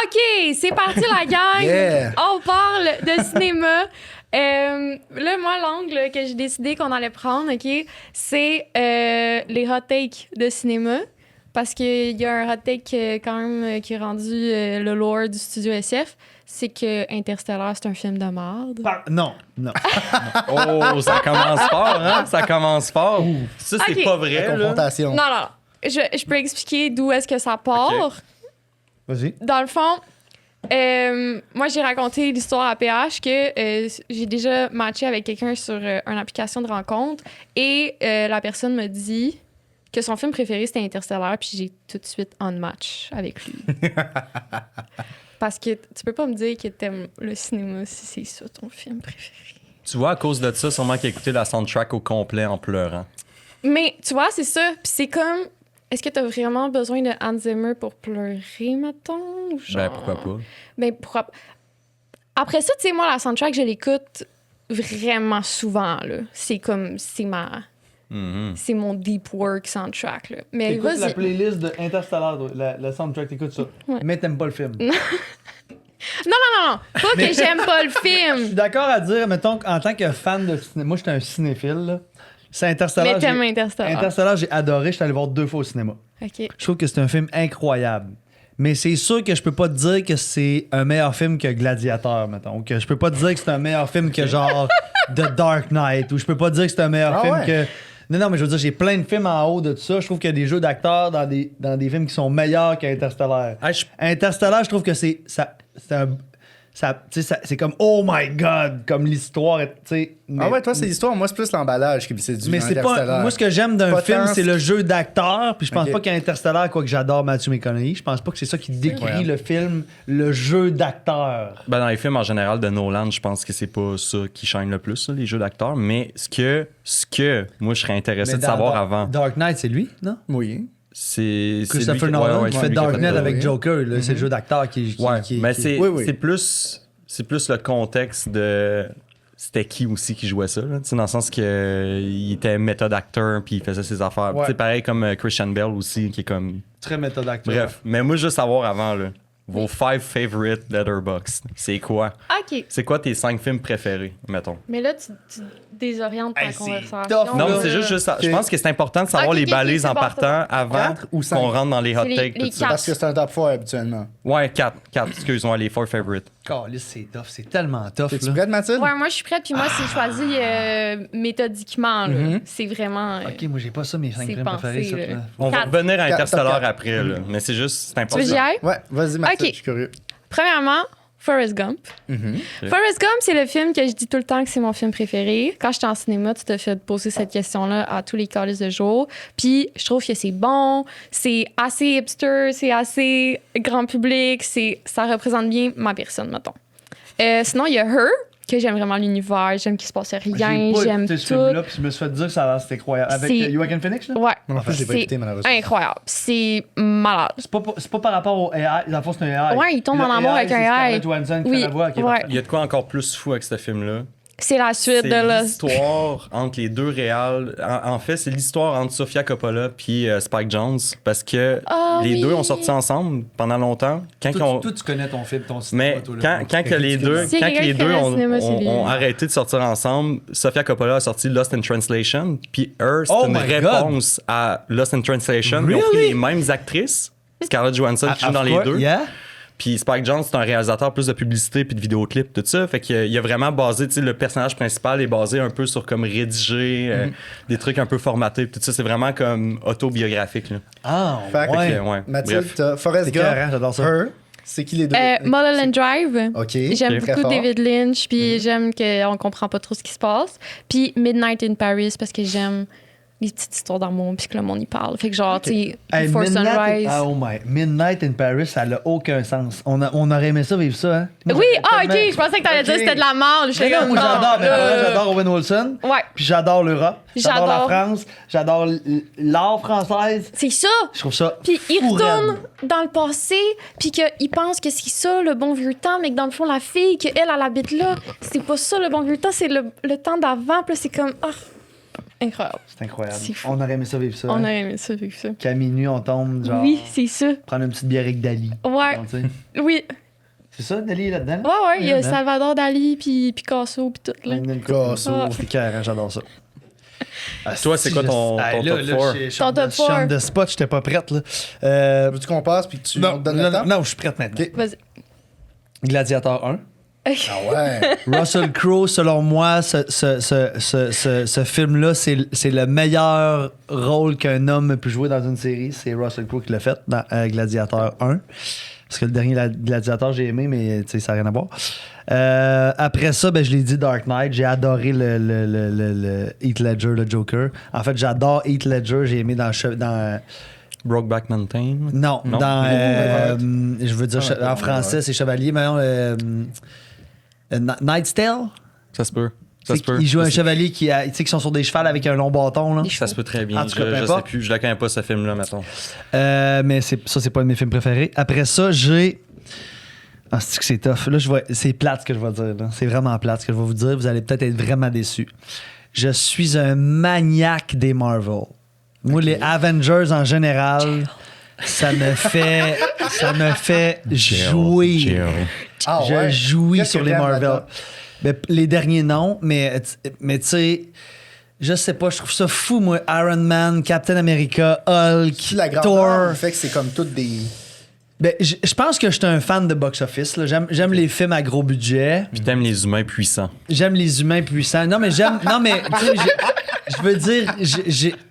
OK, c'est parti la gang. Yeah. On parle de cinéma. Là, moi, l'angle que j'ai décidé qu'on allait prendre, OK, c'est les hot takes de cinéma. Parce qu'il y a un hot take quand même qui est rendu le lore du studio SF. C'est que Interstellar, c'est un film de merde. Non. Oh, ça commence fort, hein? Ça commence fort. Ça, c'est Ok. pas vrai, La là. confrontation. Non. Je peux expliquer d'où est-ce que ça part. Ok. Vas-y. Dans le fond, moi, j'ai raconté l'histoire à PH que j'ai déjà matché avec quelqu'un sur une application de rencontre et la personne me dit que son film préféré, c'était Interstellar, puis j'ai tout de suite on match avec lui. Parce que tu peux pas me dire que t'aimes le cinéma si c'est ça ton film préféré. Tu vois, à cause de ça, sûrement qu'il a écouté la soundtrack au complet en pleurant. Mais tu vois, c'est ça. Puis c'est comme... Est-ce que t'as vraiment besoin de Hans Zimmer pour pleurer, mettons? Ou genre... Ben, pourquoi pas? Ben, pourquoi... Après ça, tu sais, moi, la soundtrack, je l'écoute vraiment souvent, là. C'est comme... C'est ma... Mhm. C'est mon deep work soundtrack, là. Mais T'écoutes la vas-y. playlist de Interstellar, toi, la soundtrack, t'écoutes ça. Ouais. Mais t'aimes pas le film. Non. Pas que j'aime pas le Je film. suis d'accord à dire, mettons, en tant que fan de cinéma, moi, j'étais un cinéphile, là. C'est Interstellar. Mais t'aimes j'ai- Interstellar. Interstellar, j'ai adoré. J'étais allé voir 2 fois au cinéma. OK. Je trouve que c'est un film incroyable. Mais c'est sûr que je peux pas te dire que c'est un meilleur film que Gladiator, mettons. Ou que je peux pas te dire que c'est un meilleur film que genre The Dark Knight. Ou je peux pas te dire que c'est un meilleur Ah film ouais? que... Non, mais je veux dire, j'ai plein de films en haut de tout ça. Je trouve qu'il y a des jeux d'acteurs dans des films qui sont meilleurs qu'Interstellar. Ah, je- Interstellar, je trouve que c'est comme oh my god, comme l'histoire, tu sais. mais- Ah ouais, toi, c'est l'histoire. Moi, c'est plus l'emballage qui c'est du mais c'est pas. Interstellar. Moi, ce que j'aime d'un Pas film, tant c'est ce le qui- jeu d'acteur. Puis je pense Ok. pas qu'Interstellar, quoi que j'adore Matthew McConaughey, je pense pas que c'est ça qui décrit Ouais. le film, le jeu d'acteur. Ben, dans les films en général de Nolan, je pense que c'est pas ça qui shine le plus, ça, les jeux d'acteurs. Mais ce que moi, je serais intéressé Mais de dans savoir Dark- avant, Dark Knight, c'est lui, non? Oui. c'est Christopher lui qui- Nolan, ouais, qui c'est fait lui qui a Dark fait Knight ça. avec oui. Joker. Là, c'est le jeu d'acteur qui. Ouais, mais qui- c'est Oui, oui. c'est plus le contexte de c'était qui aussi qui jouait ça, là, tu sais, dans le sens que il était méthode acteur puis il faisait ses affaires. Ouais. Tu sais, pareil comme Christian Bale aussi qui est comme Très méthode d'acteur. bref. Mais moi je veux savoir avant là, vos 5 favorite Letterboxd, c'est quoi? OK. C'est quoi tes 5 films préférés, mettons? Mais là, tu désorientes ta Hey, c'est conversation. tough, Non, là. mais c'est juste ça. Je Ok. pense que c'est important de savoir Ok, les ok, balises c'est en bon, partant avant 4 ou 5? qu'on rentre dans les hot C'est takes. les tout ça. Parce que c'est un top 4 habituellement. Ouais, 4, excuse-moi, les 4 favorites. Caliste, c'est tough. C'est tellement tough. T'es-tu Là. prête, Mathilde? Ouais, moi, je suis prête. Puis moi, c'est choisi méthodiquement. Là. Mhm. C'est vraiment... Ok, moi, j'ai pas ça, mes 5 c'est films pensé, préférés. Ça, là. là. On va 4. revenir à Quatre, Interstellar top 4. après, là. Mais c'est juste, c'est Tu veux important. que j'y aille? Ouais, vas-y, Mathilde, Ok. je suis curieux. Premièrement, Forrest Gump. Mhm. Ok. Forrest Gump, c'est le film que je dis tout le temps que c'est mon film préféré. Quand j'étais en cinéma, tu te fais poser cette question-là à tous les calices de jour. Puis je trouve que c'est bon, c'est assez hipster, c'est assez grand public, ça représente bien ma personne, mettons. Sinon, il y a Her, que j'aime vraiment l'univers, j'aime qu'il se passe rien, J'ai pas j'aime écouté ce tout. film-là, puis je me suis fait dire que ça a l'air c'était incroyable. Avec C'est- Joaquin Phoenix, là? Ouais, Moi non plus, je l'ai pas c'est écouté, malheureusement. incroyable. C'est malade. C'est pas par rapport au AI. Dans le fond, c'est un AI. Ouais, il tombe en Le amour avec un c'est AI. Scarlett Johansson qui Oui, fait la voix. Ok, ouais. parfait. Il y a de quoi encore plus fou avec ce film-là. C'est la suite C'est de Lost. l'histoire entre les deux réals. En fait, c'est l'histoire entre Sofia Coppola puis Spike Jonze parce que Ah les oui. deux ont sorti ensemble pendant longtemps. Quand ils ont... Toi, tu connais ton film, ton cinéma. Mais toi, là. quand que les deux, Si quand quelqu'un que les qui deux connaît le ont, cinéma, c'est lui. ont arrêté de sortir ensemble, Sofia Coppola a sorti Lost in Translation, puis Her, c'est Oh une my réponse à Lost in Translation. Ils ont pris Really? les mêmes actrices, Scarlett Johansson qui joue dans les deux. Yeah? Puis Spike Jonze, c'est un réalisateur plus de publicité puis de vidéoclips, tout ça. Fait qu'il a vraiment basé, tu sais, le personnage principal est basé un peu sur comme rédiger des trucs un peu formatés. Puis tout ça, c'est vraiment comme autobiographique. Là. Ah, Fait que, ouais. Ouais, Mathilde, bref. t'as Forrest C'est Gump, carré, j'adore ça. Her, c'est qui les deux? Mulholland Drive. OK. J'aime Ok. Très beaucoup fort. David Lynch, puis j'aime qu'on comprend pas trop ce qui se passe. Puis Midnight in Paris, parce que j'aime les petites histoires d'amour, puis que le monde y parle. Fait que genre, tu sais, Hey, Before Sunrise. Oh my. Midnight in Paris, ça n'a aucun sens. On aurait aimé ça vivre ça, hein? Moi, Oui, j'aurais OK, tellement- je pensais que t'allais dire que Ok. c'était de la merde. Je Mais non, moi, j'adore. Mais là. j'adore Owen Wilson. Ouais, Puis j'adore l'Europe. J'adore la J'adore. France. J'adore l'art française. c'est ça. Je trouve ça. Puis il fou retourne raide. dans le passé, puis qu'il pense que c'est ça, le bon vieux temps, mais que dans le fond, la fille, qu'elle, elle habite là, c'est pas ça, le bon vieux temps, c'est le temps d'avant. Puis là, c'est comme... ah. Incroyable. C'est incroyable. C'est fou. On aurait aimé ça vivre ça. On hein. aurait aimé ça, vivre ça. Qu'à minuit, on tombe, genre. Oui, c'est ça. Prendre une petite bière avec Dali. Ouais, Donc, tu sais. oui. C'est ça, Dali est là-dedans? Ouais, il y a Là-dedans. Salvador Dali, puis Picasso, puis tout, là. Picasso. Ah. C'est carré, j'adore ça. Toi, c'est quoi ton top four? Ton top four. Chambre de spot, j'étais pas prête, là. Veux-tu qu'on passe puis que tu Non, nous donnes le temps? non, je suis prête maintenant. Ok. Vas-y. Gladiator 1. Ah ouais. Russell Crowe, selon moi, ce film-là, c'est le meilleur rôle qu'un homme peut jouer dans une série. C'est Russell Crowe qui l'a fait dans Gladiator 1. Parce que le dernier Gladiator, j'ai aimé, mais ça n'a rien à voir. Après ça, ben, je l'ai dit, Dark Knight. J'ai adoré le Heath Ledger, le Joker. En fait, j'adore Heath Ledger. J'ai aimé dans Brokeback Mountain. non, Non. dans. Je veux dire, en français, c'est Chevalier. Mais non, Knight's Tale. Ça se peut. Ça se peut. Il joue un Ça, chevalier qui sont sur des chevals avec un long bâton. Là. Ça se peut très bien. En tout cas, peu Je sais importe. plus. Je la connais pas, ce film-là, mettons. Mais c'est pas un de mes films préférés. Après ça, j'ai. Ah, c'est que c'est tough. Là, c'est plate ce que je vais dire. là. C'est vraiment plate ce que je vais vous dire. Vous allez peut-être être vraiment déçus. Je suis un maniaque des Marvel. Moi, les Avengers en général, ça me fait jouer. Ah Je ouais. jouis Qu'est-ce sur que les t'aimes Marvel. là-dedans? Ben, les derniers, non. Mais tu sais, je sais pas, je trouve ça fou, moi. Iron Man, Captain America, Hulk, Puis la grandeur, Thor. le fait que c'est comme toutes des... Ben, je pense que je suis un fan de box-office. là. J'aime les films à gros budget. Puis t'aimes les humains puissants. J'aime les humains puissants. Non, mais j'aime. Non, mais tu sais, je veux dire,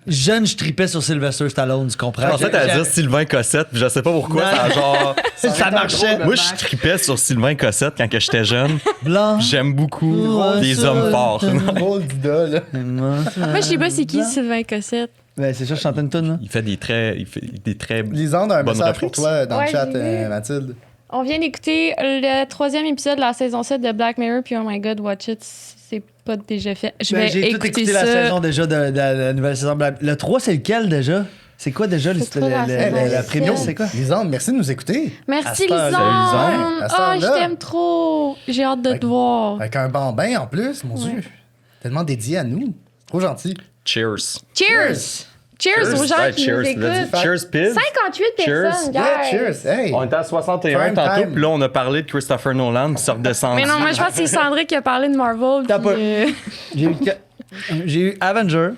jeune, je tripais sur Sylvester Stallone, tu comprends? En fait, à dire Sylvain Cossette, puis je sais pas pourquoi, Non. ça a genre. ça marchait. Moi, je tripais sur Sylvain Cossette quand que j'étais jeune. Blanc. J'aime beaucoup Ouais, les ça, hommes forts. drôle d'idole. Moi, je sais pas c'est qui Sylvain Cossette. Ben, c'est ça, je chantais une toune, là. Il fait des très. Lisande a un Bonne message pour reprise. toi dans Ouais, le chat, j'ai vu. Mathilde. On vient d'écouter le 3e épisode de la saison 7 de Black Mirror, puis oh my god, watch it, c'est pas déjà fait. Je vais Ben, j'ai tout écouter écouté ça. la saison déjà de la nouvelle saison. Le 3, c'est lequel déjà? C'est quoi déjà C'est trop la saison la première? sept. C'est quoi? Lisande, merci de nous écouter. Merci, À cette heure, Lisande! à cette Ah, je heure-là. t'aime trop! J'ai hâte de te voir. Avec un bambin en plus, mon Dieu. Tellement dédié à nous. Trop gentil. Cheers. Cheers! Cheers aux gens Ouais, qui cheers, nous l'as dit. écoutent. Cheers, Piv. 58 Cheers. personnes, guys! Yeah, cheers. Hey. On était à 61 Prime tantôt, time. puis là, on a parlé de Christopher Nolan, puis ça redescendu. Mais non, moi, je pense que c'est Sandrick qui a parlé de Marvel. T'as puis, pas- J'ai eu Avenger,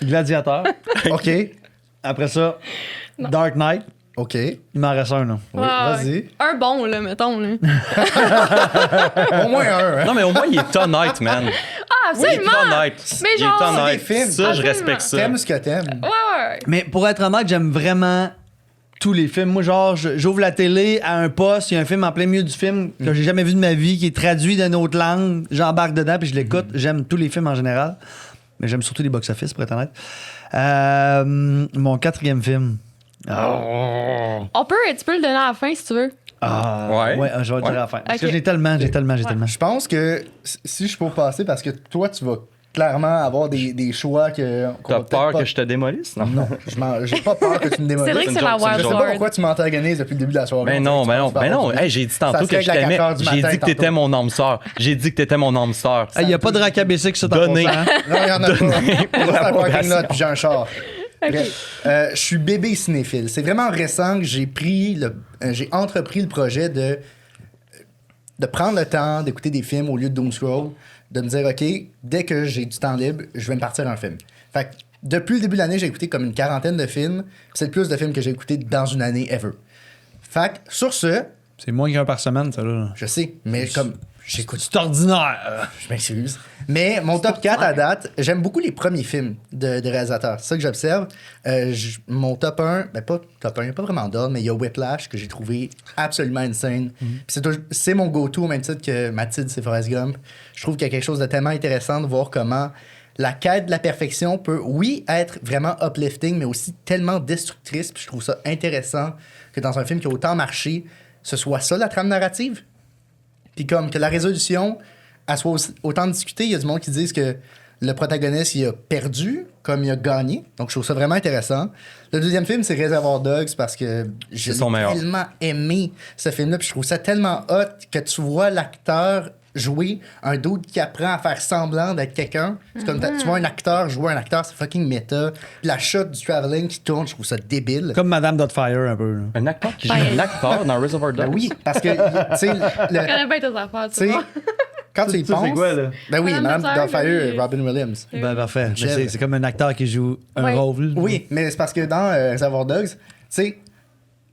Gladiator. OK. Après ça, Dark Knight. OK. Il m'en reste un, là. Oui, Ouais, vas-y. un bon, là, mettons. Là. Au moins un, hein? Non, mais au moins, il est honnête, man. Ah, Il est absolument! honnête. Mais Il est genre- honnête. C'est des films. Ça, je Absolument. respecte ça. T'aimes ce que t'aimes. Ouais. Mais pour être honnête, j'aime vraiment tous les films. Moi, genre, j'ouvre la télé à un poste, il y a un film en plein milieu du film que j'ai jamais vu de ma vie, qui est traduit d'une autre langue. J'embarque dedans, puis je l'écoute. J'aime tous les films en général. Mais j'aime surtout les box-office, pour être honnête. Mon 4e film. Tu peux le donner à la fin si tu veux. Ouais. Je vais le dire à la fin. Parce que Ok. j'ai tellement. Je pense que si je peux passer, parce que toi, tu vas clairement avoir des choix que. qu'on T'as va peut-être peur pas- que je te démolisse? Non. Non, j'ai pas peur que tu me démolisses. C'est vrai que c'est la joke, c'est une Je Wild sais joke. pas Lord. pourquoi tu m'antagonises depuis le début de la soirée. Ben non, Tu ben non, penses pas ben non. avoir du Hey, j'ai dit Ça tantôt serait que je à 4 t'aimais. heures du J'ai matin dit que t'étais tantôt. mon âme sœur. J'ai dit que t'étais mon âme sœur. Il n'y a pas de racabessic sur ta Donné. poche, hein? Non, il y en a pas. pour Moi, c'est un parking l'approbation. lot, puis j'ai un char. Bref, je suis bébé cinéphile. C'est vraiment récent que j'ai entrepris le projet de prendre le temps d'écouter des films au lieu de doom scroll, de me dire, OK, dès que j'ai du temps libre, je vais me partir un film. Fait que depuis le début de l'année, j'ai écouté comme une 40aine de films. C'est le plus de films que j'ai écouté dans une année ever. Fait que sur ce, C'est moins qu'un par semaine, ça, là. je sais, mais comme j'écoute C'est ordinaire. je m'excuse. Mais mon top 4 à date, j'aime beaucoup les premiers films de réalisateurs. C'est ça que j'observe. Mon top 1, ben pas top 1, il n'y a pas vraiment d'ordre, mais il y a Whiplash que j'ai trouvé absolument insane. Puis c'est mon go-to au même titre que Mathilde, c'est Forrest Gump. Je trouve qu'il y a quelque chose de tellement intéressant de voir comment la quête de la perfection peut, oui, être vraiment uplifting, mais aussi tellement destructrice. Puis je trouve ça intéressant que dans un film qui a autant marché, ce soit ça la trame narrative. Puis comme que la résolution, elle soit autant discutée, il y a du monde qui disent que le protagoniste, il a perdu comme il a gagné. Donc, je trouve ça vraiment intéressant. Le deuxième film, c'est Reservoir Dogs parce que j'ai son meilleur. tellement aimé ce film-là. Puis je trouve ça tellement hot que tu vois l'acteur jouer un dude qui apprend à faire semblant d'être quelqu'un. C'est comme tu vois un acteur jouer un acteur, c'est fucking méta. Puis la shot du traveling qui tourne, je trouve ça débile. Comme Madame Dotfire, un peu. Là. Un acteur qui joue un acteur dans Reservoir Dogs. Ben oui, parce que, tu sais, Je connais pas tes affaires, tu sais, tu vois. quand tu y Ça, penses... c'est quoi, là? Ben oui, Madame Madame Doubtfire, Doubtfire, oui. Robin Williams. Ben, parfait. Mais J'aime. c'est comme un acteur qui joue un Ouais. rôle. Oui, mais c'est parce que dans Reservoir Dogs, tu sais,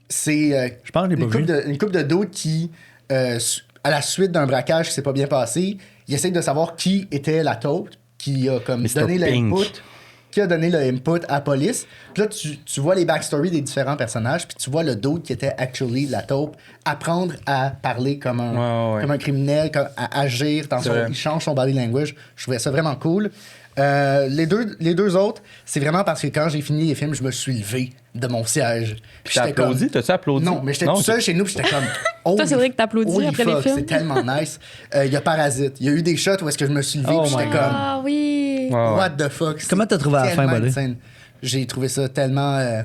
c'est Je pense que je l'ai une pas vu. une couple de doutes qui, à la suite d'un braquage qui s'est pas bien passé, ils essayent de savoir qui était la taupe, qui a comme Mr. donné Pink. l'input, qui a donné le input à la police. Puis là, tu vois les backstories des différents personnages, puis tu vois le doute qui était actually la taupe apprendre à parler comme un, Ouais. comme un criminel, à agir, C'est vrai. il change son body language. Je trouvais ça vraiment cool. Les deux autres, c'est vraiment parce que quand j'ai fini les films, je me suis levé de mon siège. Puis t'as j'étais applaudi? T'as-tu applaudi? Non, mais j'étais tout seul chez nous, puis j'étais comme. Toi, c'est vrai que t'applaudis holy après les fuck, films. C'est tellement nice. Il y a Parasite. Il y a eu des shots où est-ce que je me suis levé, Oh puis j'étais my comme. Ah oui. Ouais, ouais. What the fuck? Comment t'as trouvé à la fin, Tellement Bolé? insane. J'ai trouvé ça tellement.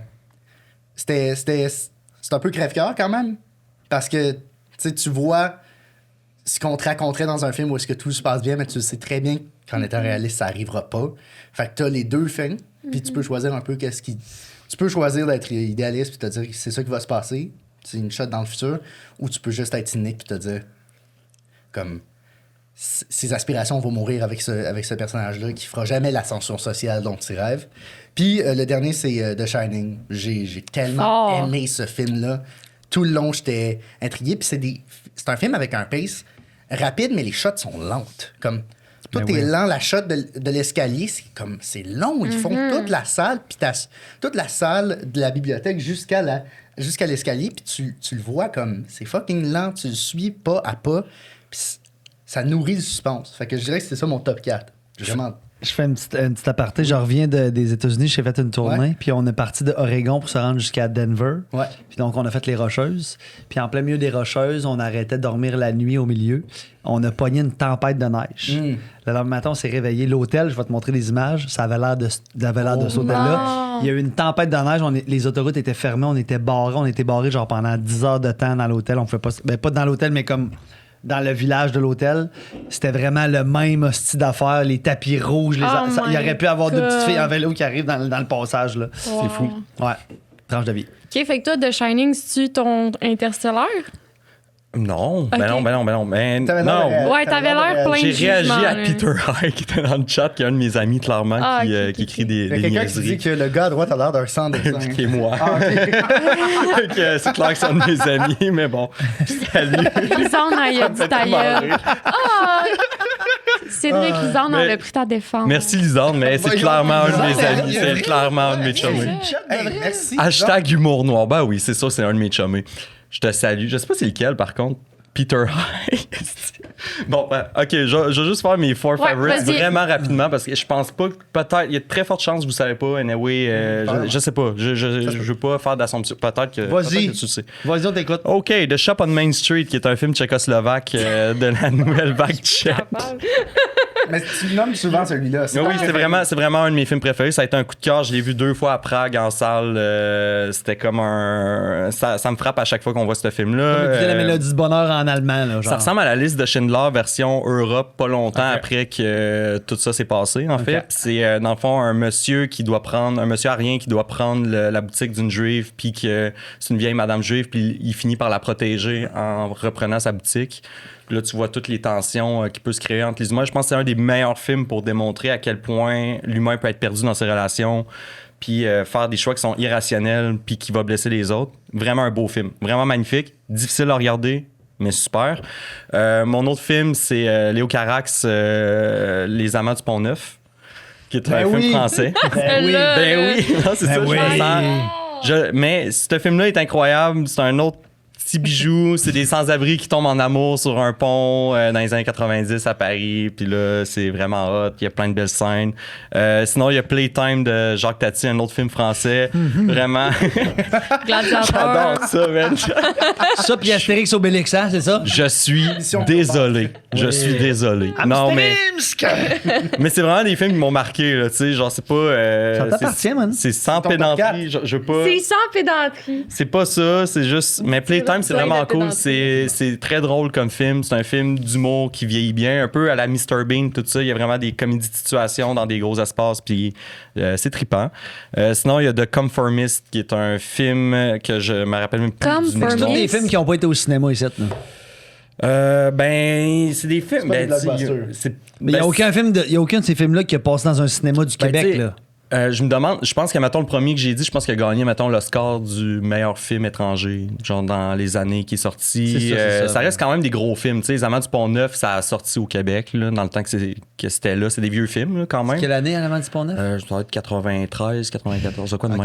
C'est un peu crève-cœur quand même. Parce que tu vois ce qu'on te raconterait dans un film où est-ce que tout se passe bien, mais tu sais très bien qu'en étant réaliste, ça arrivera pas. Fait que t'as les deux fins, puis tu peux choisir un peu qu'est-ce qui. Tu peux choisir d'être idéaliste puis te dire que c'est ça qui va se passer, c'est une shot dans le futur, ou tu peux juste être cynique puis te dire comme ses aspirations vont mourir avec ce personnage-là qui fera jamais l'ascension sociale dont il rêve. Puis le dernier, c'est The Shining. J'ai tellement Oh. aimé ce film-là. Tout le long, j'étais intrigué. Puis c'est un film avec un pace rapide, mais les shots sont lentes. Comme tout Ben est oui. lent. La shot de l'escalier, c'est long. Ils font toute la salle, puis toute la salle de la bibliothèque jusqu'à l'escalier, puis tu le vois comme c'est fucking lent. Tu le suis pas à pas. Puis ça nourrit le suspense. Fait que je dirais que c'est ça mon top 4. Vraiment. Je fais une petite aparté. Je reviens des États-Unis. J'ai fait une tournée. Ouais. Puis on est parti de Oregon pour se rendre jusqu'à Denver. Ouais. Puis donc, on a fait les Rocheuses. Puis en plein milieu des Rocheuses, on arrêtait de dormir la nuit au milieu. On a pogné une tempête de neige. Mm. Le lendemain matin, on s'est réveillé. L'hôtel, je vais te montrer des images. Ça avait l'air de cet hôtel-là. non. Il y a eu une tempête de neige. Les autoroutes étaient fermées. On était barrés. On était barrés genre pendant 10 heures de temps dans l'hôtel. On pouvait pas... Ben, pas dans l'hôtel, mais comme... dans le village de l'hôtel, c'était vraiment le même hostie d'affaires, les tapis rouges. Oh Il y aurait pu avoir deux my petites filles en God. vélo qui arrivent dans le passage. Là. Wow. fou. Ouais, tranche de vie. OK, fait que toi, The Shining, c'est-tu ton Interstellaire? Non, ben Ok. non, ben non, ben non. Ben T'avais l'air non. de- Ouais, t'avais l'air plein de J'ai réagi jugement, à là. Peter High qui était dans le chat, qui est un de mes amis, clairement, Ah, qui, ok, qui ok, écrit ok. des, Il y a des quelqu'un qui dit niaiseries. que le gars à droite a l'air d'un sans dessin. Qui est moi. Ah, ok. Fait que c'est clair que c'est un de mes amis, mais bon. Salut. Lisanne, elle a dit ta gueule. Ah! Cédric Lisanne Mais- aurait pris ta défense. Merci Lisanne, mais c'est Voyons, clairement un de mes Lisanne, amis. sérieux? C'est clairement un de mes chumés. Hey, merci. Hashtag humour noir. Ben oui, c'est ça, c'est un de mes chumés. Je te salue. Je sais pas c'est lequel, par contre. Peter High. Bon, ben, ok, je vais juste faire mes 4 Ouais, favorites vas-y. vraiment rapidement parce que je pense pas que peut-être, il y a de très fortes chances, vous savez pas, anyway, je sais pas, je veux pas faire d'assumption. Peut-être que Vas-y. tu le sais. Vas-y, on t'écoute. OK, The Shop on Main Street, qui est un film tchécoslovaque de la nouvelle vague tchèque. Mais tu le nommes souvent celui-là. Oui, oui, c'est vraiment un de mes films préférés. Ça a été un coup de cœur. Je l'ai vu 2 fois à Prague en salle. C'était comme un. Ça me frappe à chaque fois qu'on voit ce film-là. Écoutez la mélodie du bonheur en allemand. Là, genre. Ça ressemble à la liste de Schindler version Europe, pas longtemps Ok. après que tout ça s'est passé, en fait. Ok. Puis c'est, dans le fond, un monsieur arien qui doit prendre la boutique d'une juive, puis que c'est une vieille madame juive, puis il finit par la protéger en reprenant sa boutique. Puis là, tu vois toutes les tensions qui peuvent se créer entre les humains. Je pense que c'est un des meilleurs films pour démontrer à quel point l'humain peut être perdu dans ses relations, puis faire des choix qui sont irrationnels, puis qui va blesser les autres. Vraiment un beau film. Vraiment magnifique. Difficile à regarder, mais super. Mon autre film, c'est Léo Carax, Les Amants du Pont-Neuf, qui est un Ben film oui. français. Ben oui. Ben oui, non, c'est Ben ça, oui. je me sens. Mais ce film-là est incroyable. C'est un autre petit bijou. C'est des sans-abri qui tombent en amour sur un pont dans les années 90 à Paris. Puis là, c'est vraiment hot. Il y a plein de belles scènes. Sinon, il y a Playtime de Jacques Tati, un autre film français. Vraiment, Gladiateur. j'adore ça, man. Ça, puis Astérix Obélix, hein, c'est ça? Je suis désolé. Je suis désolé. Non, mais c'est vraiment des films qui m'ont marqué. Là, tu sais, genre, c'est pas. Ça t'appartient, man. C'est sans ton top pédanterie. Je veux pas. C'est sans pédanterie. C'est pas ça, c'est juste. Mais Playtime, Time, c'est Plein vraiment de têtes cool. d'entrée. C'est très drôle comme film. C'est un film d'humour qui vieillit bien, un peu à la Mr. Bean, tout ça. Il y a vraiment des comédies de situation dans des gros espaces, puis c'est trippant. Sinon, il y a The Conformist, qui est un film que je me rappelle même plus du Conformist. C'est tous nom. des films qui n'ont pas été au cinéma ici. Là. C'est des films. pas des tu sais, blockbusters. Mais il n'y a aucun de ces films-là qui a passé dans un cinéma du Québec. tu sais, Là. je me demande, je pense que, mettons, le premier que j'ai dit, je pense qu'il a gagné, mettons, l'Oscar du meilleur film étranger, genre dans les années qui est sorti. C'est ça. Ça reste quand même des gros films. Tu sais, Les Amants du Pont-Neuf, ça a sorti au Québec, là, dans le temps que c'était là. C'est des vieux films, là, quand même. Quelle année, Allemand du Pont-Neuf? Je dois être 93, 94, quoi de Ok.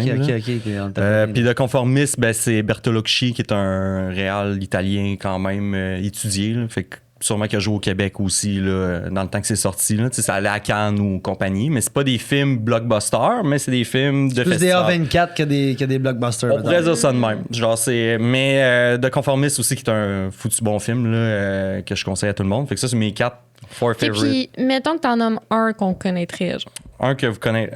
même. Puis Le Conformiste, ben, c'est Bertolucci, qui est un réal italien quand même étudié. Là, fait que sûrement qu'il a joué au Québec aussi là, dans le temps que c'est sorti. Là. Tu sais, ça allait à Cannes ou compagnie. Mais c'est pas des films blockbusters, mais c'est des films de plus des festival. A24 que des blockbusters. On pourrait dire ça de même. Genre, mais The Conformist aussi, qui est un foutu bon film là, que je conseille à tout le monde. Fait que ça, c'est mes 4 four Et favorites. puis, mettons que t'en nommes un qu'on connaîtrait. Genre. Un que vous connaissez.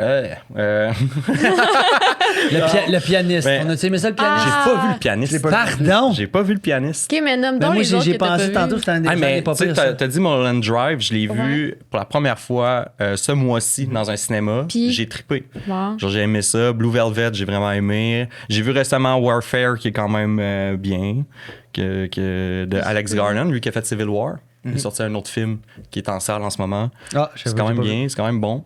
Le pianiste. Ben, On a-tu aimé ça, le J'ai pianiste? pas vu le pianiste. Pardon? J'ai pas vu le pianiste. OK, mais nomme Ben donc moi, les autres j'ai que t'as pensé pas tantôt, vus. c'était un des Ah, mais pas tu sais, pires, ça. t'as dit Mulholland Drive, je l'ai Ouais. vu pour la première fois ce mois-ci dans un cinéma. Puis? J'ai trippé. Wow. Genre, j'ai aimé ça. Blue Velvet, j'ai vraiment aimé. J'ai vu récemment Warfare, qui est quand même bien, de Alex Garland, lui qui a fait Civil War. Il est sorti un autre film qui est en salle en ce moment. Ah, C'est quand même bien, c'est quand même bon.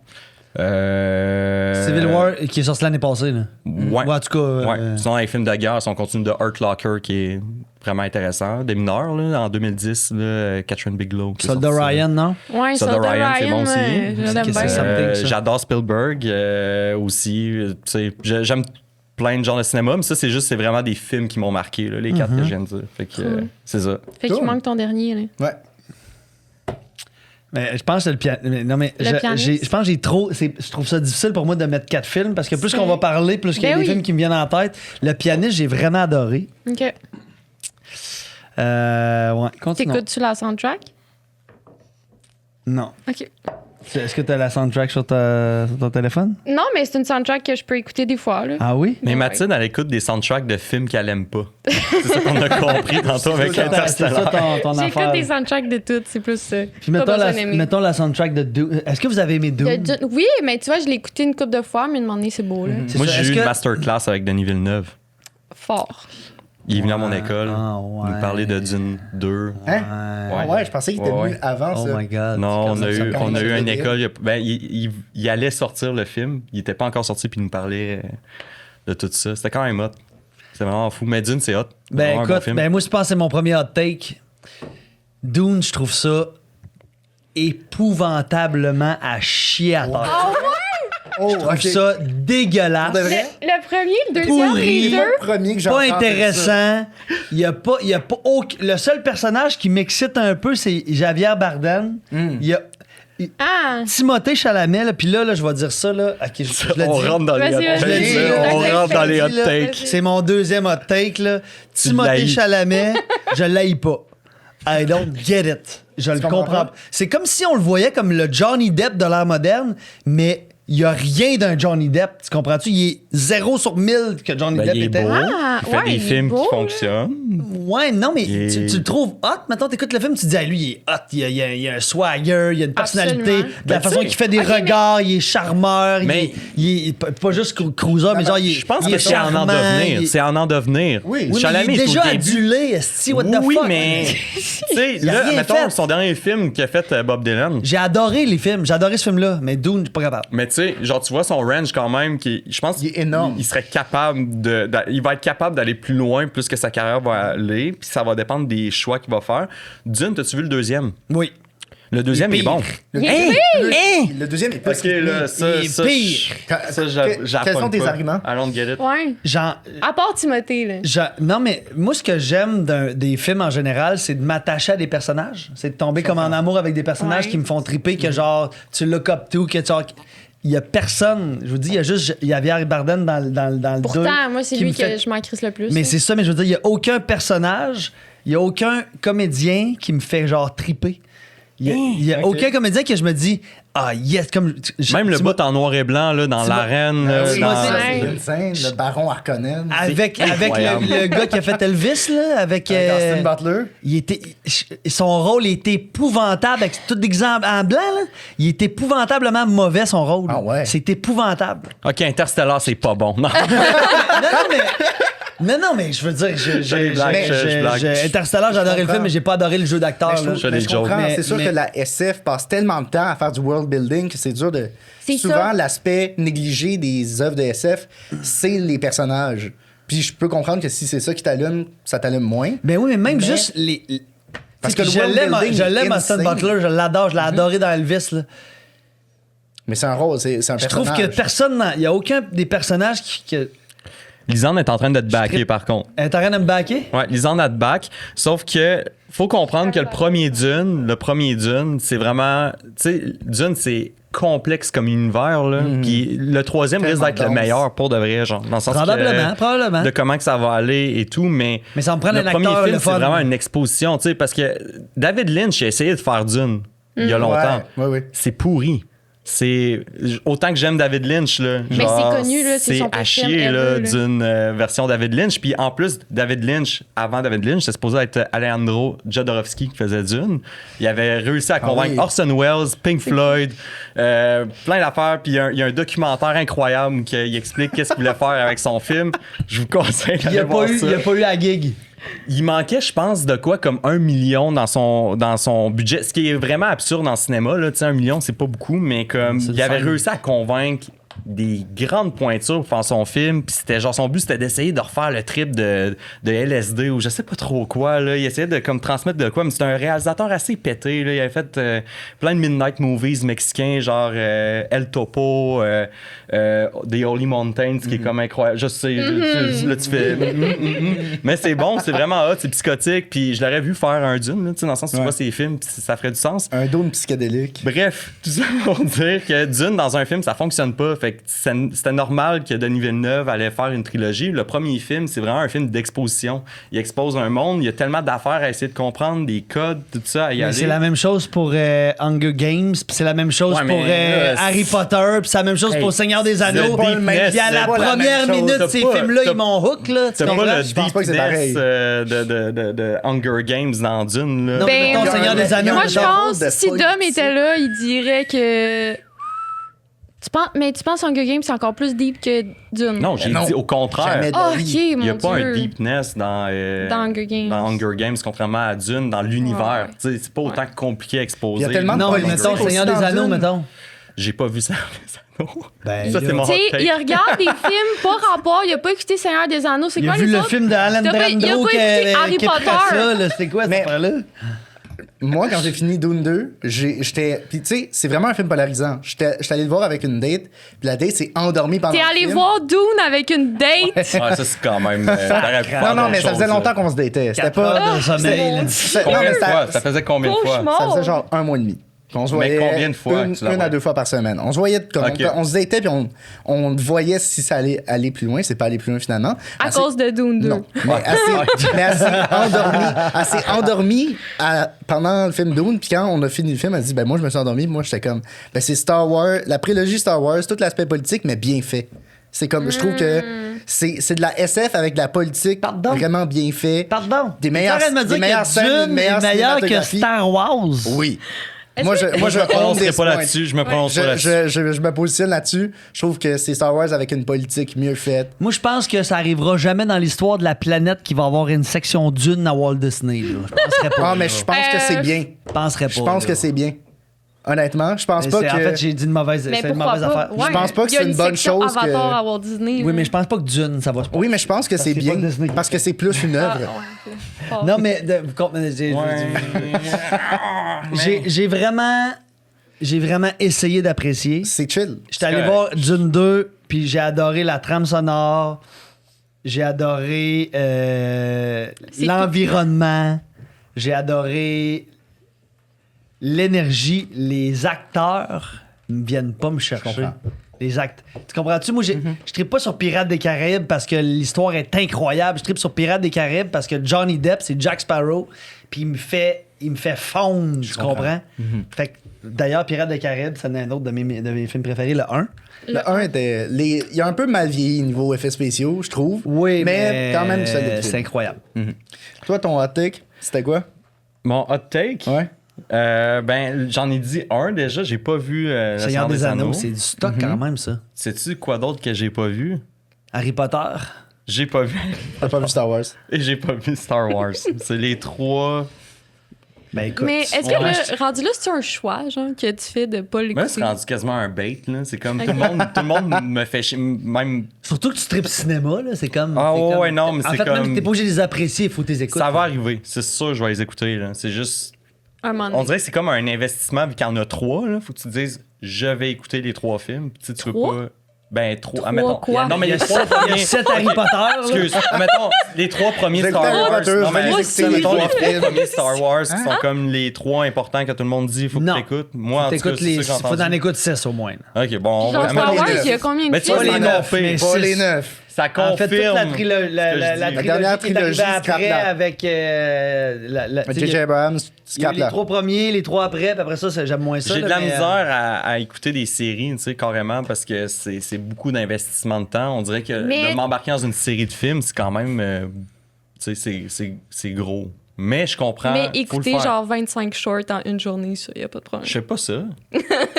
Civil War qui est sorti l'année passée. Là. Ouais. Ou en tout cas. Ouais. Sinon, les films de guerre, si on continue de Hurt Locker, qui est vraiment intéressant. Des mineurs, là, en 2010, là, Catherine Bigelow. qui est Soldat sorti, Ryan, non? Ouais, Ça, ça, de Ryan, c'est bon aussi. Je l'aime Qu'est-ce que bien. ça me pique, ça? J'adore Spielberg aussi. Tu sais, j'aime plein de genres de cinéma, mais ça, c'est vraiment des films qui m'ont marqué, là, les 4 que je viens de dire. Fait que c'est ça. Fait qu'il Cool. manque ton dernier. Là. Ouais. Mais je pense que le pianiste. Non, mais Le pianiste. je pense que j'ai trop. Je trouve ça difficile pour moi de mettre 4 films parce que plus qu'on va parler, plus qu'il y a Ben des oui. films qui me viennent en tête. Le pianiste, j'ai vraiment adoré. OK. Ouais, continue. T'écoutes-tu la soundtrack? Non. OK. Est-ce que tu as la soundtrack sur ton téléphone? Non, mais c'est une soundtrack que je peux écouter des fois. Là. Ah oui? Mais Ouais. Mathilde, elle écoute des soundtracks de films qu'elle aime pas. C'est ça qu'on a compris tantôt avec C'est ça Interstellar. ton J'écoute affaire. des soundtracks de toutes, c'est plus ça. Puis Pas mettons besoin la, d'aimer. mettons la soundtrack de Dune. Est-ce que vous avez aimé Dune? Oui, mais tu vois, je l'ai écouté une couple de fois, mais demander c'est beau, là. C'est Moi, ça. j'ai Est-ce eu que- une masterclass avec Denis Villeneuve. Fort. Il est venu à mon école Ah, ouais. nous parler de Dune 2. Hein? Ouais. Ouais, je pensais qu'il était Ouais, venu ouais. avant Oh ça. my god. Non, on a ça eu, quand on a même eu une débile. école. Il allait sortir le film. Il était pas encore sorti, puis il nous parlait de tout ça. C'était quand même hot. C'était vraiment fou. Mais Dune, c'est hot. Ben Vraiment un bon écoute, film. ben moi je pense que c'est mon premier hot take. Dune, je trouve ça épouvantablement à chier à terre. Oh, Je trouve ok. ça dégueulasse. Pour de vrai? Le premier, le deuxième, Pourri. les C'est deux. pas le premier que j'entends Pas de ça. intéressant. Il y a pas le seul personnage qui m'excite un peu, c'est Javier Bardem. Il y a Ah! Timothée Chalamet, là, puis là, je vais dire ça, là. Ok, je le On dis. rentre dans les Vas-y, hot vas-y, takes. vas-y, là. On vas-y, rentre dans les hot vas-y, là. takes. C'est mon deuxième hot take, là. Timothée l'haïs. Chalamet, je l'haïs pas. I don't get it. Je le comprends comprends pas? pas. C'est comme si on le voyait comme le Johnny Depp de l'ère moderne, mais il y a rien d'un Johnny Depp. Tu comprends-tu? Il est 0 sur 1000 que Johnny Ben, Depp il est était. beau. Ah, Il fait ouais, des il est films beau, qui là. fonctionnent. Ouais, non, mais Il est- tu le trouves hot. Maintenant, t'écoutes le film, tu te dis, ah, lui, il est hot. Il y a un swagger, il y a une personnalité. Absolument. De la Ben, façon tu sais- qu'il fait des regards, il est charmeur. Mais- il est pas juste cruiser, mais genre, il est. Je pense il que est c'est en en charmant, devenir. il est- C'est en en devenir. Oui. Oui, mais Chalamet il est est déjà au début. adulé, esti, what the Oui, fuck? mais tu sais, Il a là, rien mettons, fait. son dernier film qu'il a fait, Bob Dylan. J'ai adoré les films, j'ai adoré ce film-là, mais Dune, je suis pas capable. Mais tu sais, genre, tu vois son range quand même, je pense Il est énorme. qu'il serait capable il va être capable d'aller plus loin, plus que sa carrière va aller, puis ça va dépendre des choix qu'il va faire. Dune, t'as-tu vu le deuxième? Oui. Le deuxième est pire. bon. Le, Il est le deuxième est pas Ok, si pire. là, ça, Il est ça, pire. Quels sont tes arguments? I don't get it. Ouais. Genre, À part Timothée, là. non, mais moi, ce que j'aime des films en général, c'est de m'attacher à des personnages. C'est de tomber comme en amour avec des personnages Ouais. qui me font triper, que genre, tu look up to, que genre. Il y a personne, je vous dis, il y a juste Javier Bardem dans le 2. Pourtant, moi, c'est qui lui me que fait- je m'en crisse le plus. Mais là. c'est ça, mais je veux dire, il n'y a aucun personnage, il n'y a aucun comédien qui me fait genre triper. Il y a aucun comédien que je me dis, ah yes, comme. Même le bout en noir et blanc, là, dans l'arène. Oui, dans- c'est une scène, le baron Harkonnen. Avec incroyable. le gars qui a fait Elvis, là, avec. Austin Butler. Son rôle est épouvantable, avec tout d'exemple en blanc, là. Il est épouvantablement mauvais, son rôle. Ah ouais. C'est épouvantable. OK, Interstellar, c'est pas bon. Non. Non, mais je veux dire, Je blague, je blague. Interstellar, j'ai adoré le film, mais j'ai pas adoré le jeu d'acteur. Mais je là. trouve- Je mais les je comprends. jokes. C'est sûr Mais- que la SF passe tellement de temps à faire du world building que c'est dur de. C'est Souvent, ça. l'aspect négligé des œuvres de SF, c'est les personnages. Puis je peux comprendre que si c'est ça qui t'allume, ça t'allume moins. Ben oui, mais même Mais- juste les. Parce tu sais, que puis le world building je est l'aime Austin insane. Butler, je l'adore, je l'ai adoré dans Elvis. Là. Mais c'est un rôle, c'est un Je personnage. trouve que personne, il y a aucun des personnages qui Lisanne est en train de te backer, par contre. est en train de me backer. Ouais, Lisanne a te back. Sauf que faut comprendre que le premier Dune, c'est vraiment. Tu sais, Dune, c'est complexe comme univers, là. Puis le troisième risque Tellement d'être le dense. meilleur pour de vrai, genre. Dans le sens Probablement. de comment que ça va aller et tout, mais Mais ça me prend le un premier acteur, film, le c'est fun. vraiment une exposition, tu sais, parce que David Lynch a essayé de faire Dune il y a longtemps. Ouais. C'est pourri. C'est autant que j'aime David Lynch là, Mais genre, c'est connu, là, c'est son à pire chier film là, ever, là. d'une version David Lynch. Puis en plus, David Lynch, avant David Lynch, c'est supposé être Alejandro Jodorowsky qui faisait Dune. Il avait réussi à convaincre oui. Orson Welles, Pink Floyd, plein d'affaires. Puis il y a un documentaire incroyable qui explique qu'est-ce qu'il voulait faire avec son film. Je vous conseille Il d'aller n'y a, voir ça. pas eu la gig. Il manquait, je pense, de quoi comme 1 million dans son budget. Ce qui est vraiment absurde en cinéma. Là. Tu sais, 1 million, c'est pas beaucoup, mais comme C'est il le avait fun. réussi à convaincre des grandes pointures pour faire son film. Puis c'était genre son but, c'était d'essayer de refaire le trip de LSD ou je sais pas trop quoi. Là. Il essayait de comme transmettre de quoi, mais c'était un réalisateur assez pété. Là. Il avait fait plein de midnight movies mexicains, genre El Topo, The Holy Mountains, qui est comme incroyable. Je sais, là tu fais. Mais c'est bon, c'est vraiment hot, c'est psychotique. Puis je l'aurais vu faire un Dune, là, tu sais, dans le sens où tu Ouais. vois ses films, puis ça ferait du sens. Un dôme psychédélique. Bref, tout ça pour dire que Dune, dans un film, ça fonctionne pas. Fait que c'était normal que Denis Villeneuve allait faire une trilogie. Le premier film, c'est vraiment un film d'exposition. Il expose un monde, il y a tellement d'affaires à essayer de comprendre, des codes, tout ça, à y Mais aller. c'est la même chose pour Hunger Games, puis c'est la même chose Ouais, pour mais là, Harry Potter, puis c'est la même chose Hey, pour Seigneur des Anneaux. le deepness, Puis à la c'est pas la première même chose. minute, T'as ces pas- films-là, t'as- ils m'ont hook, là. Tu C'est pas comprends? le Je pense pas que c'est deepness pareil. de Hunger Games dans Dune. Là. Non, mais Ben, mettons Seigneur des Anneaux. Moi, je Genre pense, de si Dom politique. était là, il dirait que. Mais tu penses Hunger Games, c'est encore plus deep que Dune? Non, j'ai Non. dit au contraire. Jamais de Oh, la ok, vie. mon Il n'y a pas Dieu. un deepness dans Hunger Games. dans Hunger Games, contrairement à Dune, dans l'univers. Ouais. Tu sais, c'est pas autant compliqué à exposer. Il y a tellement de Non, mais politique mettons aussi Seigneur des dans Anneaux, Dune. mettons. J'ai pas vu ça, les anneaux. Ben, Ça, là. c'est mon hot Tu sais, take. il regarde des films pas rapport, il a pas écouté Seigneur des Anneaux. C'est Il a quoi vu les le autres? film de Alan T'as pas- il a Brando pas qui écouté Harry qui est prêt à Potter. ça, là. C'était quoi cette Mais- affaire-là? Moi, quand j'ai fini Dune 2, j'étais. Puis, tu sais, c'est vraiment un film polarisant. J'étais allé le voir avec une date, puis la date s'est endormie pendant T'es le allé film. voir Dune avec une date? Ouais, ça, c'est quand même. t'aurais pu faire Non, d'autres mais ça faisait choses, longtemps là. qu'on se datait. C'était 4 heures pas. de sommeil, là. Non, Combien mais de fois? Ça faisait combien de fois? Cauchemar. Ça faisait genre 1 mois et demi. On se voyait combien de fois une, que tu la une à voyais? 2 fois par semaine. On se voyait comme Ok. on se datait puis on voyait si ça allait aller plus loin. C'est pas allé plus loin finalement. À Assez- cause de Dune 2. Non, mais assez endormi pendant le film Dune. Puis quand on a fini le film, elle dit ben moi je me suis endormi. Moi j'étais comme ben c'est Star Wars, la prélogie Star Wars, tout l'aspect politique mais bien fait. C'est comme je trouve que c'est de la SF avec de la politique Pardon? vraiment bien fait. Pardon. Des meilleures- T'es en train de me des dire meilleures que scènes, Dune une meilleure est meilleur que cinématographie. Star Wars. Oui. Est-ce Moi que- je Moi, je me own prononcerai this pas point. là-dessus. Je me prononce pas là-dessus. Je me positionne là-dessus. Je trouve que c'est Star Wars avec une politique mieux faite. Moi, je pense que ça arrivera jamais dans l'histoire de la planète qu'il va avoir une section Dune à Walt Disney. Là. Je penserais pas. Ah, mais je pense que c'est bien. Je penserais pas. Je pense là. que c'est bien. Honnêtement, je pense Mais pas c'est- que. En fait, j'ai dit une mauvaise, Mais c'est une pourquoi mauvaise pas? affaire. Ouais. Je pense pas que Il y a c'est une bonne section chose que- Avatar à Walt Disney. Oui, là. mais je pense pas que Dune, ça va se passer. Oui, mais je pense que c'est c'est bien. pas Disney. Parce que c'est plus une œuvre. Ah, ouais. Non, mais j'ai vraiment essayé d'apprécier. C'est chill. J'étais allé correct. voir Dune 2, puis j'ai adoré la trame sonore, j'ai adoré C'est l'environnement, j'ai adoré l'énergie. Les acteurs ne viennent pas me chercher. comprends. Les actes. Tu comprends-tu? Moi, je trippe pas sur Pirates des Caraïbes parce que l'histoire est incroyable. Je trippe sur Pirates des Caraïbes parce que Johnny Depp, c'est Jack Sparrow. Puis il me fait fondre, tu comprends? Fait que, d'ailleurs, Pirates des Caraïbes, c'est un autre de mes films préférés, le 1. Le 1 était. Il a un peu mal vieilli niveau effets spéciaux, je trouve. Oui, mais quand même, c'est incroyable. Toi, ton hot take, c'était quoi? Mon hot take? Ouais. Ben, j'en ai dit un déjà, j'ai pas vu Le Seigneur des Anneaux, c'est du stock quand même, ça. Sais-tu quoi d'autre que j'ai pas vu? Harry Potter. J'ai pas vu. T'as pas vu Star Wars? Et j'ai pas vu Star Wars. C'est les 3. Ben écoute. Mais est-ce que rendu là, c'est un choix, genre, que tu fais de pas l'écouter? Moi, c'est rendu quasiment un bait, là. C'est comme tout le monde me fait chier. Même. Surtout que tu tripes cinéma, là, c'est comme. Ah c'est ouais, comme- ouais, non, mais en c'est fait, comme. même t'es pas obligé de les apprécier, il faut que tu les écoutes. Ça va arriver. C'est sûr, je vais les écouter, là. C'est juste. Un moment On donné. dirait que c'est comme un investissement, vu qu'il y en a 3, là. Faut que tu te dises, je vais écouter les 3 films. Tu sais, tu veux 3? pas. Ben, 3. Trois Admettons. quoi? Non, mais Il y les a 3 premiers. 7 Harry Potter. là. Excuse, admettons, les 3 premiers J'ai Star écouté Harry Wars. Potter, Non, je vais mais les écouter, admettons, les les 3 films. premiers Star Wars qui sont comme les 3 importants que tout le monde dit, il faut que Non. tu écoutes. Moi, en tout cas, T'écoutes c'est les. ça que j'ai Faut t'en entendu. écouter 6 au moins. Ok, bon, on Genre, va. Star les Wars, neuf. il y a combien de Mais tu vois, films? c'est les neuf, non mais fait. Pas les six. 9. Ça En fait, toute confirme. la ce que je dis. dernière trilogie qui est arrivée trilogie, après scrap-la. avec. tu sais, J.J. Abrams, il y a eu les scrap 3 premiers, les 3 après, puis après ça, j'aime moins ça. J'ai de là, la mais, misère à écouter des séries, tu sais, carrément, parce que c'est beaucoup d'investissement de temps. On dirait que Mais- de m'embarquer dans une série de films, c'est quand même. Tu sais, c'est gros. Mais je comprends. Mais faut le écouter faire. genre 25 shorts en une journée, ça, y a pas de problème. Je sais pas ça.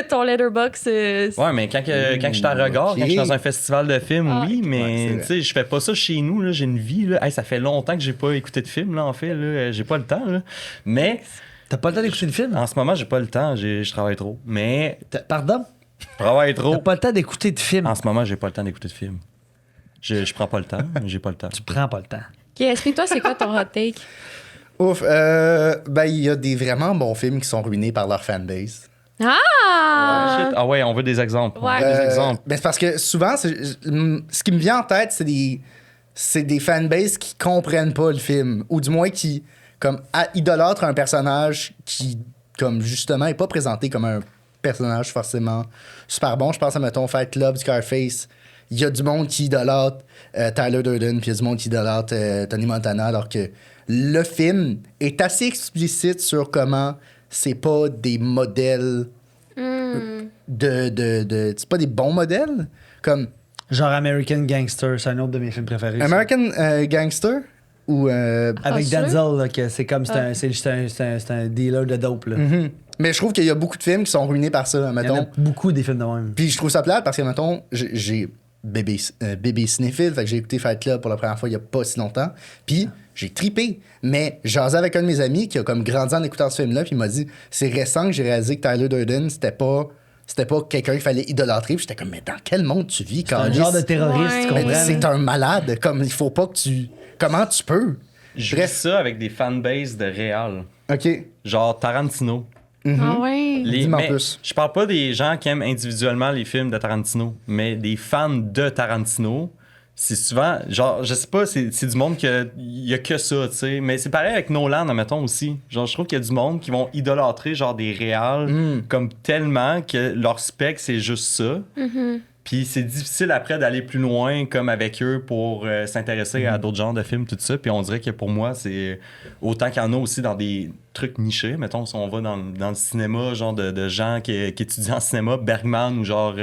Ton letterbox, Ouais, mais quand je suis à regard, ok. quand je suis dans un festival de films, Ah, oui, ok. Ouais, mais c'est tu sais, je fais pas ça chez nous, là. J'ai une vie, là. Hey, ça fait longtemps que j'ai pas écouté de film, là, en fait, là. J'ai pas le temps, là. Mais T'as pas le temps d'écouter le film? en ce moment, j'ai pas le temps, je travaille trop. Mais Pardon? je travaille trop. T'as pas le temps d'écouter de film. En ce moment, j'ai pas le temps d'écouter de film. Je prends pas le temps, j'ai pas le temps. Tu prends pas le temps. Ok, explique-toi, c'est quoi ton hot take? Ouf, ben il y a des vraiment bons films qui sont ruinés par leur fanbase. Ah! Shit. Ah ouais, on veut des exemples. Ouais. On veut des exemples. Ben c'est parce que souvent, ce qui me vient en tête, c'est des fanbases qui comprennent pas le film, ou du moins qui comme idolâtrent un personnage qui comme justement est pas présenté comme un personnage forcément super bon. Je pense à mettons Fight Club, Scarface. Il y a du monde qui idolâtre Tyler Durden, puis il y a du monde qui idolâtre Tony Montana, alors que le film est assez explicite sur comment c'est pas des modèles c'est pas des bons modèles comme Genre American Gangster, c'est un autre de mes films préférés. ça. American Gangster ou Avec sûr? Denzel, là, que c'est comme c'est un dealer de dope. Là. mais je trouve qu'il y a beaucoup de films qui sont ruinés par ça, Il y en a mettons. beaucoup des films de même. Puis je trouve ça plate parce que mettons j'ai bébé cinéphile, fait que j'ai écouté Fight Club pour la première fois il y a pas si longtemps. Puis j'ai tripé, mais jasé avec un de mes amis qui a comme grandi en écoutant ce film-là, puis il m'a dit c'est récent que j'ai réalisé que Tyler Durden c'était pas quelqu'un qu'il fallait idolâtrer. Puis j'étais comme mais dans quel monde tu vis C'est un Carlis? genre de terroriste, Ouais. tu Mais comprends? c'est là? un malade, comme il faut pas que tu comment tu peux? Je vis ça avec des fanbases de réal. OK. Genre Tarantino. Ah ouais? Dis-moi en mais plus. Je parle pas des gens qui aiment individuellement les films de Tarantino, mais des fans de Tarantino. C'est souvent, genre, je sais pas, c'est du monde il y a que ça, tu sais. Mais c'est pareil avec Nolan, admettons aussi. Genre, je trouve qu'il y a du monde qui vont idolâtrer, genre, des réals comme tellement que leur spec, c'est juste ça. Puis c'est difficile après d'aller plus loin comme avec eux pour s'intéresser à d'autres genres de films, tout ça. Puis on dirait que pour moi, c'est autant qu'il y en a aussi dans des trucs nichés. Mettons, si on va dans le cinéma, genre de gens qui étudient en cinéma, Bergman ou genre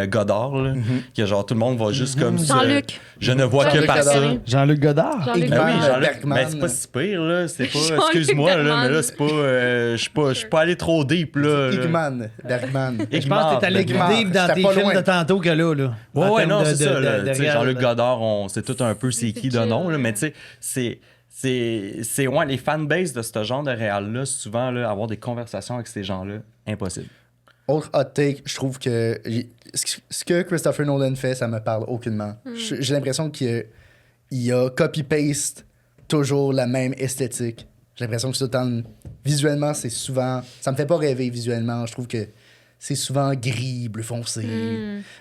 Godard, là, que genre tout le monde va juste comme ça. Jean-Luc. Je ne vois que Jean-Luc par ça. Godard. Jean-Luc Godard. Jean-Luc Ben oui, Bergman, Jean-Luc, Bergman. ben c'est pas si pire, là. C'est pas, Jean-Luc excuse-moi, là, Bergman. mais là, c'est pas, je suis pas allé trop deep, là. Hickman, Bergman. Je pense que t'es allé plus Bergman. deep dans J'étais tes pas films loin. de tantôt que là. Ouais, En ouais, termes non, de- c'est ça. de- là. de Tu sais, réel, Jean-Luc là. Godard, on sait tout un peu c'est qui de chill, nom, là, ouais. mais tu sais, c'est ouais, les fanbases de ce genre de réal-là, souvent, là, avoir des conversations avec ces gens-là, impossible. Autre hot take, je trouve que ce que Christopher Nolan fait, ça me parle aucunement. J'ai l'impression qu'il a copy-paste toujours la même esthétique. J'ai l'impression que c'est tout le temps... Visuellement, c'est souvent... Ça me fait pas rêver visuellement. Je trouve que c'est souvent gris, bleu foncé.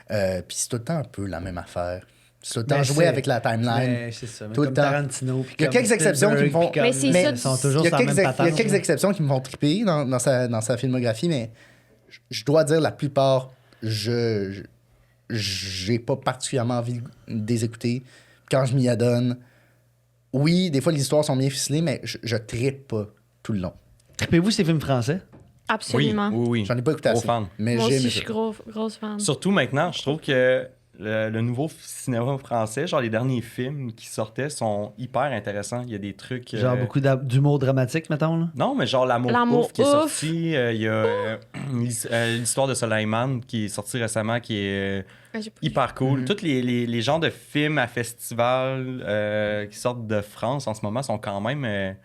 Puis c'est tout le temps un peu la même affaire. C'est tout le temps Mais jouer c'est- avec la timeline. Mais c'est ça. mais Tout le comme temps. Tarantino. puis Il y a comme quelques exceptions qui me font- Spielberg, puis Mais comme- c'est Mais ça, ils sont Il toujours y a sur la même quelques, il y a patente, quelques là. exceptions qui me font triper dans sa filmographie, mais je dois dire la plupart j'ai pas particulièrement envie de les écouter. Quand je m'y adonne, oui, des fois les histoires sont bien ficelées, mais je trippe pas tout le long. Trippez-vous ces films français? Absolument. Oui. J'en ai pas écouté Gros assez. fan. Mais Moi j'ai aussi, aimé je suis ça. grosse fan. Surtout maintenant, je trouve que le nouveau cinéma français, genre les derniers films qui sortaient sont hyper intéressants. Il y a des trucs... Genre beaucoup d'humour dramatique, mettons, là? Non, mais genre L'amour L'amour ouf qui est ouf. sorti. Il y a l'histoire de Soleiman qui est sorti récemment qui est Ouais, j'ai pas- hyper cool. Tous les genres de films à festival qui sortent de France en ce moment sont quand même...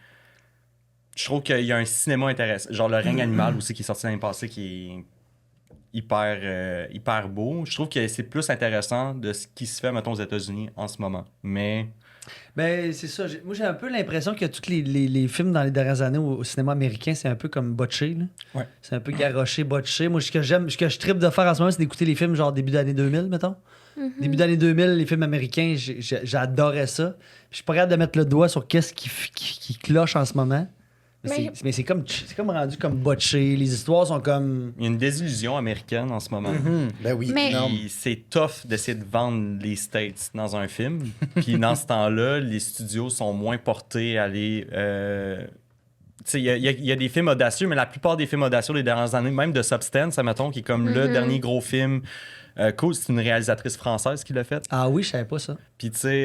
je trouve qu'il y a un cinéma intéressant. Genre Le règne animal aussi qui est sorti l'année passée qui est hyper beau. Je trouve que c'est plus intéressant de ce qui se fait, mettons, aux États-Unis en ce moment. Mais... Ben, c'est ça. Moi, j'ai un peu l'impression que tous les films dans les dernières années au cinéma américain, c'est un peu comme botché. Là. Ouais. C'est un peu garoché, botché. Moi, ce que je trippe de faire en ce moment, c'est d'écouter les films genre début d'année 2000, mettons. Début d'année 2000, les films américains, j'adorais ça. Puis je suis pas capable de mettre le doigt sur qu'est-ce qui cloche en ce moment. Mais c'est comme rendu comme botché. Les histoires sont comme... Il y a une désillusion américaine en ce moment. Ben oui, Mais- énorme. Puis c'est tough d'essayer de vendre les States dans un film. Puis dans ce temps-là, les studios sont moins portés à aller... Tu sais, il y a des films audacieux, mais la plupart des films audacieux des dernières années, même de Substance, admettons, qui est comme le dernier gros film cool, c'est une réalisatrice française qui l'a fait. Ah oui, je savais pas ça. Puis, tu sais,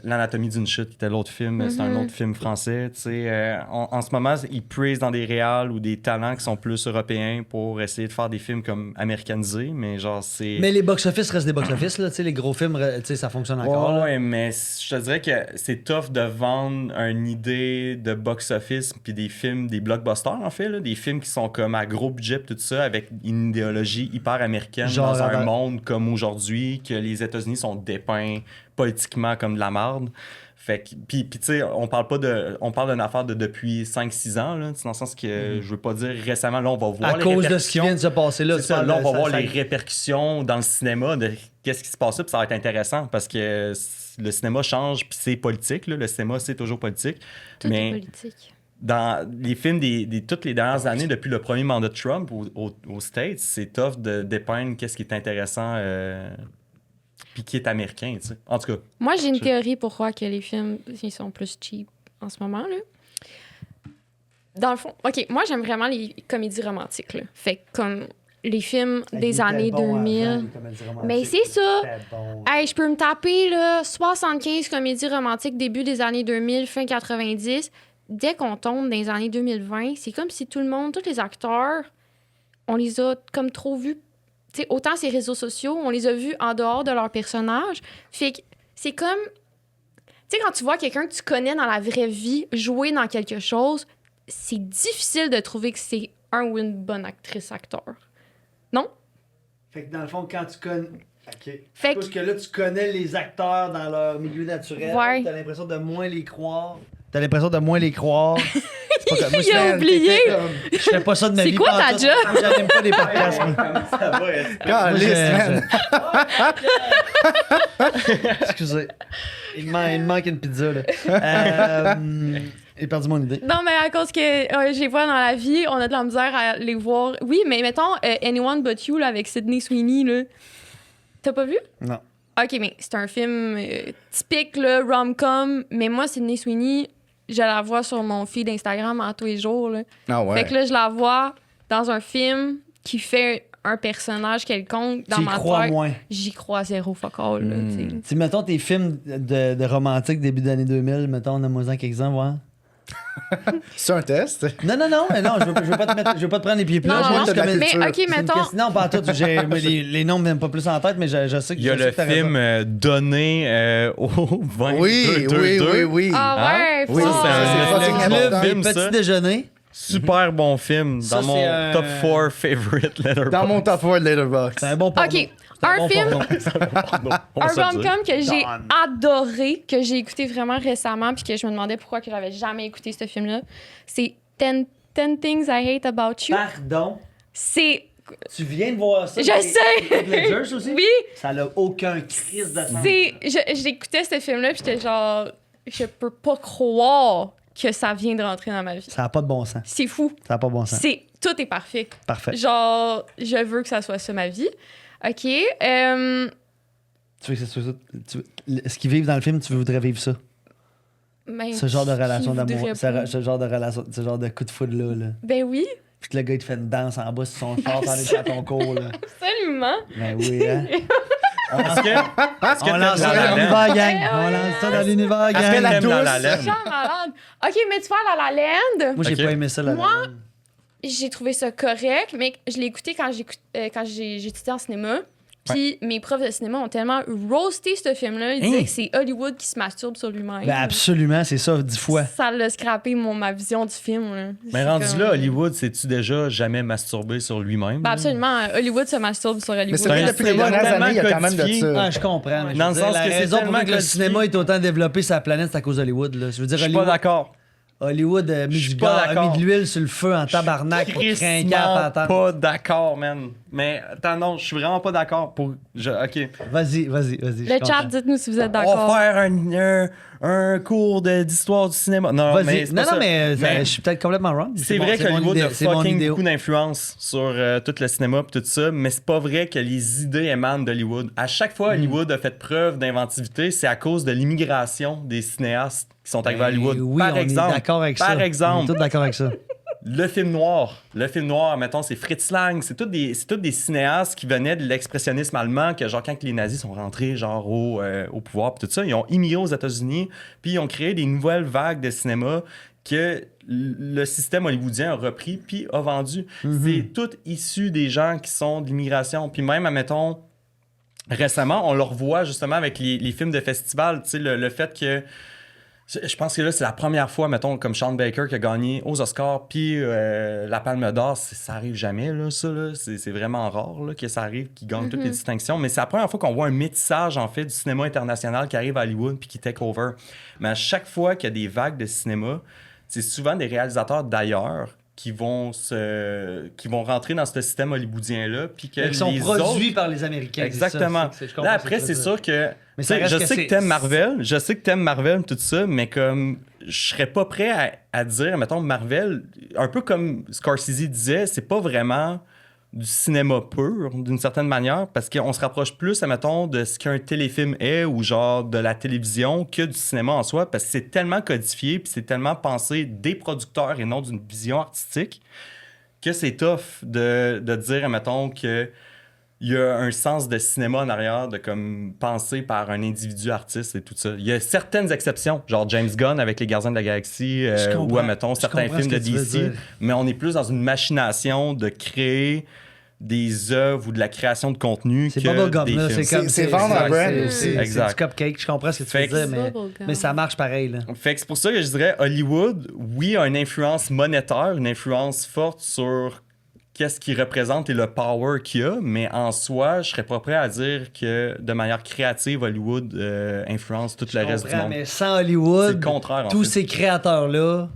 L'Anatomie d'une chute, qui était l'autre film, c'est un autre film français. Tu sais, en ce moment, ils puisent dans des réals ou des talents qui sont plus européens pour essayer de faire des films comme américanisés, mais genre, c'est. Mais les box-office restent des box-office, là. Tu sais, les gros films, tu sais, ça fonctionne encore. là. Ouais, mais je te dirais que c'est tough de vendre une idée de box-office puis des films, des blockbusters, en fait, là, des films qui sont comme à gros budget, tout ça, avec une idéologie hyper américaine Genre, dans un monde comme aujourd'hui, que les États-Unis sont dépeints politiquement comme de la marde. Fait que, puis tu sais, on parle d'une affaire de depuis 5-6 ans, là, dans le sens que je veux pas dire récemment, là, on va voir À les cause de ce qui répercussions. vient de se passer là. C'est tu ça, parles là, on de- va ça- voir ça- les répercussions dans le cinéma de qu'est-ce qui se passe là, puis ça va être intéressant parce que le cinéma change, puis c'est politique, là, le cinéma, c'est toujours politique. Tout est mais politique. dans les films toutes les dernières années, depuis le premier mandat de Trump aux States, c'est tough de dépeindre qu'est-ce qui est intéressant puis qui est américain, tu sais. En tout cas, Moi, j'ai une théorie pourquoi que les films ils sont plus cheap en ce moment. Là. Dans le fond, OK, moi, j'aime vraiment les comédies romantiques. Là. Fait que comme les films Il des était années bon 2000. avant, les comédies romantiques. Mais c'est ça. C'était bon. Hey, je peux me taper là, 75 comédies romantiques début des années 2000, fin 90. Dès qu'on tombe dans les années 2020, c'est comme si tout le monde, tous les acteurs, on les a comme trop vus. Tu sais, autant ces réseaux sociaux, on les a vus en dehors de leur personnage. Fait que c'est comme... Tu sais, quand tu vois quelqu'un que tu connais dans la vraie vie jouer dans quelque chose, c'est difficile de trouver que c'est un ou une bonne actrice-acteur. Non? Fait que dans le fond, quand tu connais. OK. Fait Parce que là, tu connais les acteurs dans leur milieu naturel. Ouais. T'as l'impression de moins les croire. C'est pas comme- moi, je Il a fais- oublié! Je fais pas ça de ma C'est vie. quoi ta pantoute. job? J'aime pas les podcasts. moi. ça va être... Caliste, man. Excusez. Il me manque une pizza, là. J'ai perdu mon idée. Non, mais à cause que je les vois dans la vie, on a de la misère à les voir. Oui, mais mettons Anyone But You là, avec Sydney Sweeney. Là. T'as pas vu? Non. OK, mais c'est un film typique, là, rom-com. Mais moi, Sydney Sweeney, je la vois sur mon feed Instagram en tous les jours. Là. Ah ouais. Fait que là, je la vois dans un film qui fait un personnage quelconque dans Tu y ma crois tête. moins. J'y crois zéro fuck all. Là, tu sais. Si, mettons, tes films de romantique début d'année 2000, mettons, donne-moi-en quelques-uns, voir. C'est un test. Non, je veux pas te prendre les pieds plats. Non, Je non, veux juste de la que- mais culture. OK, c'est une mettons... question- Non, pas tout. Mais les noms me viennent pas plus en tête, mais je sais que Il y a je sais le que t'as film raison. Donné au 20 Oui. Ah ouais, Oui, fort. ça, c'est un fucking fucking important. bon film, Petit ça. déjeuner. Super bon film Ça, dans mon c'est un- top 4 favorite Letterboxd. Dans mon top 4 Letterboxd. C'est un bon porno. OK, C'est un bon film... porno. On Un se le dit. rom-com que j'ai Dawn. adoré, que j'ai écouté vraiment récemment, puis que je me demandais pourquoi que j'avais jamais écouté ce film-là, c'est 10 Things I Hate About You. Pardon. C'est... Tu viens de voir ça? Je avec sais! Heath Ledger aussi? Oui! Ça n'a aucun crise de sens. J'écoutais ce film-là, puis j'étais genre... Je peux pas croire que ça vient de rentrer dans ma vie. Ça n'a pas de bon sens. C'est fou. Ça n'a pas de bon sens. Tout est parfait. Parfait. Genre, je veux que ça soit ça ma vie. OK. Tu veux que ce qu'ils vivent dans le film, tu voudrais vivre ça? Ben, Ce genre de relation qui d'amour, voudrait pas? ce genre de relation, ce genre de coup de foudre là. Ben oui, Puis que le gars il te fait une danse en bas sur son char pendant que à ton cours là. absolument. Ben oui, hein. Est-ce que On lance ça La La dans Land? l'univers, gang. Eh On ouais. lance ça dans l'univers, Est-ce que gang. t'aimes La tous. La Land? Genre malade. OK, mais tu vois, La La Land, Moi, j'ai Ok. pas aimé ça, là. Moi, j'ai trouvé ça correct, mais je l'ai écouté quand j'étudiais en cinéma. Puis mes profs de cinéma ont tellement roasté ce film-là. Ils disaient que c'est Hollywood qui se masturbe sur lui-même. Ben absolument, c'est ça, 10 fois. Ça l'a scrappé ma vision du film. Là. Mais C'est rendu comme- là, Hollywood, s'est-tu déjà jamais masturbé sur lui-même? Ben absolument, Hollywood se masturbe sur Hollywood. Mais c'est vrai que depuis les cinéma dernières tellement années, il y a quand même de codifié. ça. Ah, je comprends. Mais je Dans veux le dire, sens la que c'est raison pour tellement laquelle le codifié. cinéma est autant développé sur la planète, c'est à cause d'Hollywood. Là. Je veux dire, Je suis pas Hollywood, d'accord. Hollywood a mis, Je suis du pas gaz, a d'accord. mis de l'huile sur le feu en tabarnak pour craquer à Crissement patente. pas d'accord, man. Mais attends, non, je suis vraiment pas d'accord. OK. Vas-y. Le chat, dites-nous si vous êtes On va d'accord. faire un cours d'histoire du cinéma. Non, mais Vas-y. c'est Non, pas ça. mais Mais je suis peut-être complètement wrong. c'est vrai mon qu'Hollywood idée- a c'est mon fucking idéo. beaucoup d'influence sur tout le cinéma et tout ça, mais c'est pas vrai que les idées émanent d'Hollywood. À chaque fois, Hollywood a fait preuve d'inventivité, c'est à cause de l'immigration des cinéastes qui sont arrivés à Hollywood. Ben oui, Par on exemple, est d'accord avec ça. par On est exemple, tous d'accord avec ça. le film noir, mettons, c'est Fritz Lang, c'est tous des cinéastes qui venaient de l'expressionnisme allemand, que genre quand les nazis sont rentrés genre au pouvoir, pis tout ça, ils ont immigré aux États-Unis, puis ils ont créé des nouvelles vagues de cinéma que le système hollywoodien a repris puis a vendu. C'est tout issu des gens qui sont de l'immigration, puis même, admettons, récemment, on le revoit justement avec les films de festival, tu sais, le fait que je pense que là, c'est la première fois, mettons, comme Sean Baker qui a gagné aux Oscars, puis la Palme d'Or, ça arrive jamais, là, ça, là. C'est vraiment rare là, que ça arrive, qu'il gagne toutes les distinctions. Mais c'est la première fois qu'on voit un métissage, en fait, du cinéma international qui arrive à Hollywood puis qui take over. Mais à chaque fois qu'il y a des vagues de cinéma, c'est souvent des réalisateurs d'ailleurs qui vont rentrer dans ce système hollywoodien-là, puis que Ils sont les produits autres... par les Américains. Exactement. C'est ça, je comprends Là, ce que après, tu c'est veux sûr dire. que... Mais tu ça sais, reste je que sais que t'aimes Marvel, tout ça, mais comme je serais pas prêt à dire, mettons, Marvel, un peu comme Scorsese disait, c'est pas vraiment du cinéma pur, d'une certaine manière, parce qu'on se rapproche plus, mettons, de ce qu'un téléfilm est ou genre de la télévision que du cinéma en soi, parce que c'est tellement codifié puis c'est tellement pensé des producteurs et non d'une vision artistique que c'est tough de dire, mettons, que il y a un sens de cinéma en arrière, de comme penser par un individu artiste et tout ça. Il y a certaines exceptions, genre James Gunn avec Les Gardiens de la Galaxie, Je ou, comprends. mettons, Je certains comprends films ce de que tu veux DC, dire. mais on est plus dans une machination de créer des œuvres ou de la création de contenu C'est que bubblegum, des là. films. C'est comme. C'est vendre un brand c'est- aussi. c'est Exact. du cupcake. Je comprends ce que tu Fait veux que dire, bubblegum. mais ça marche pareil, là. Fait que c'est pour ça que je dirais Hollywood, oui, a une influence monétaire, une influence forte sur qu'est-ce qu'il représente et le power qu'il a, mais en soi, je serais pas prêt à dire que de manière créative, Hollywood influence tout le reste du comprends, monde. mais sans Hollywood, C'est le contraire, en tous fait. ces créateurs-là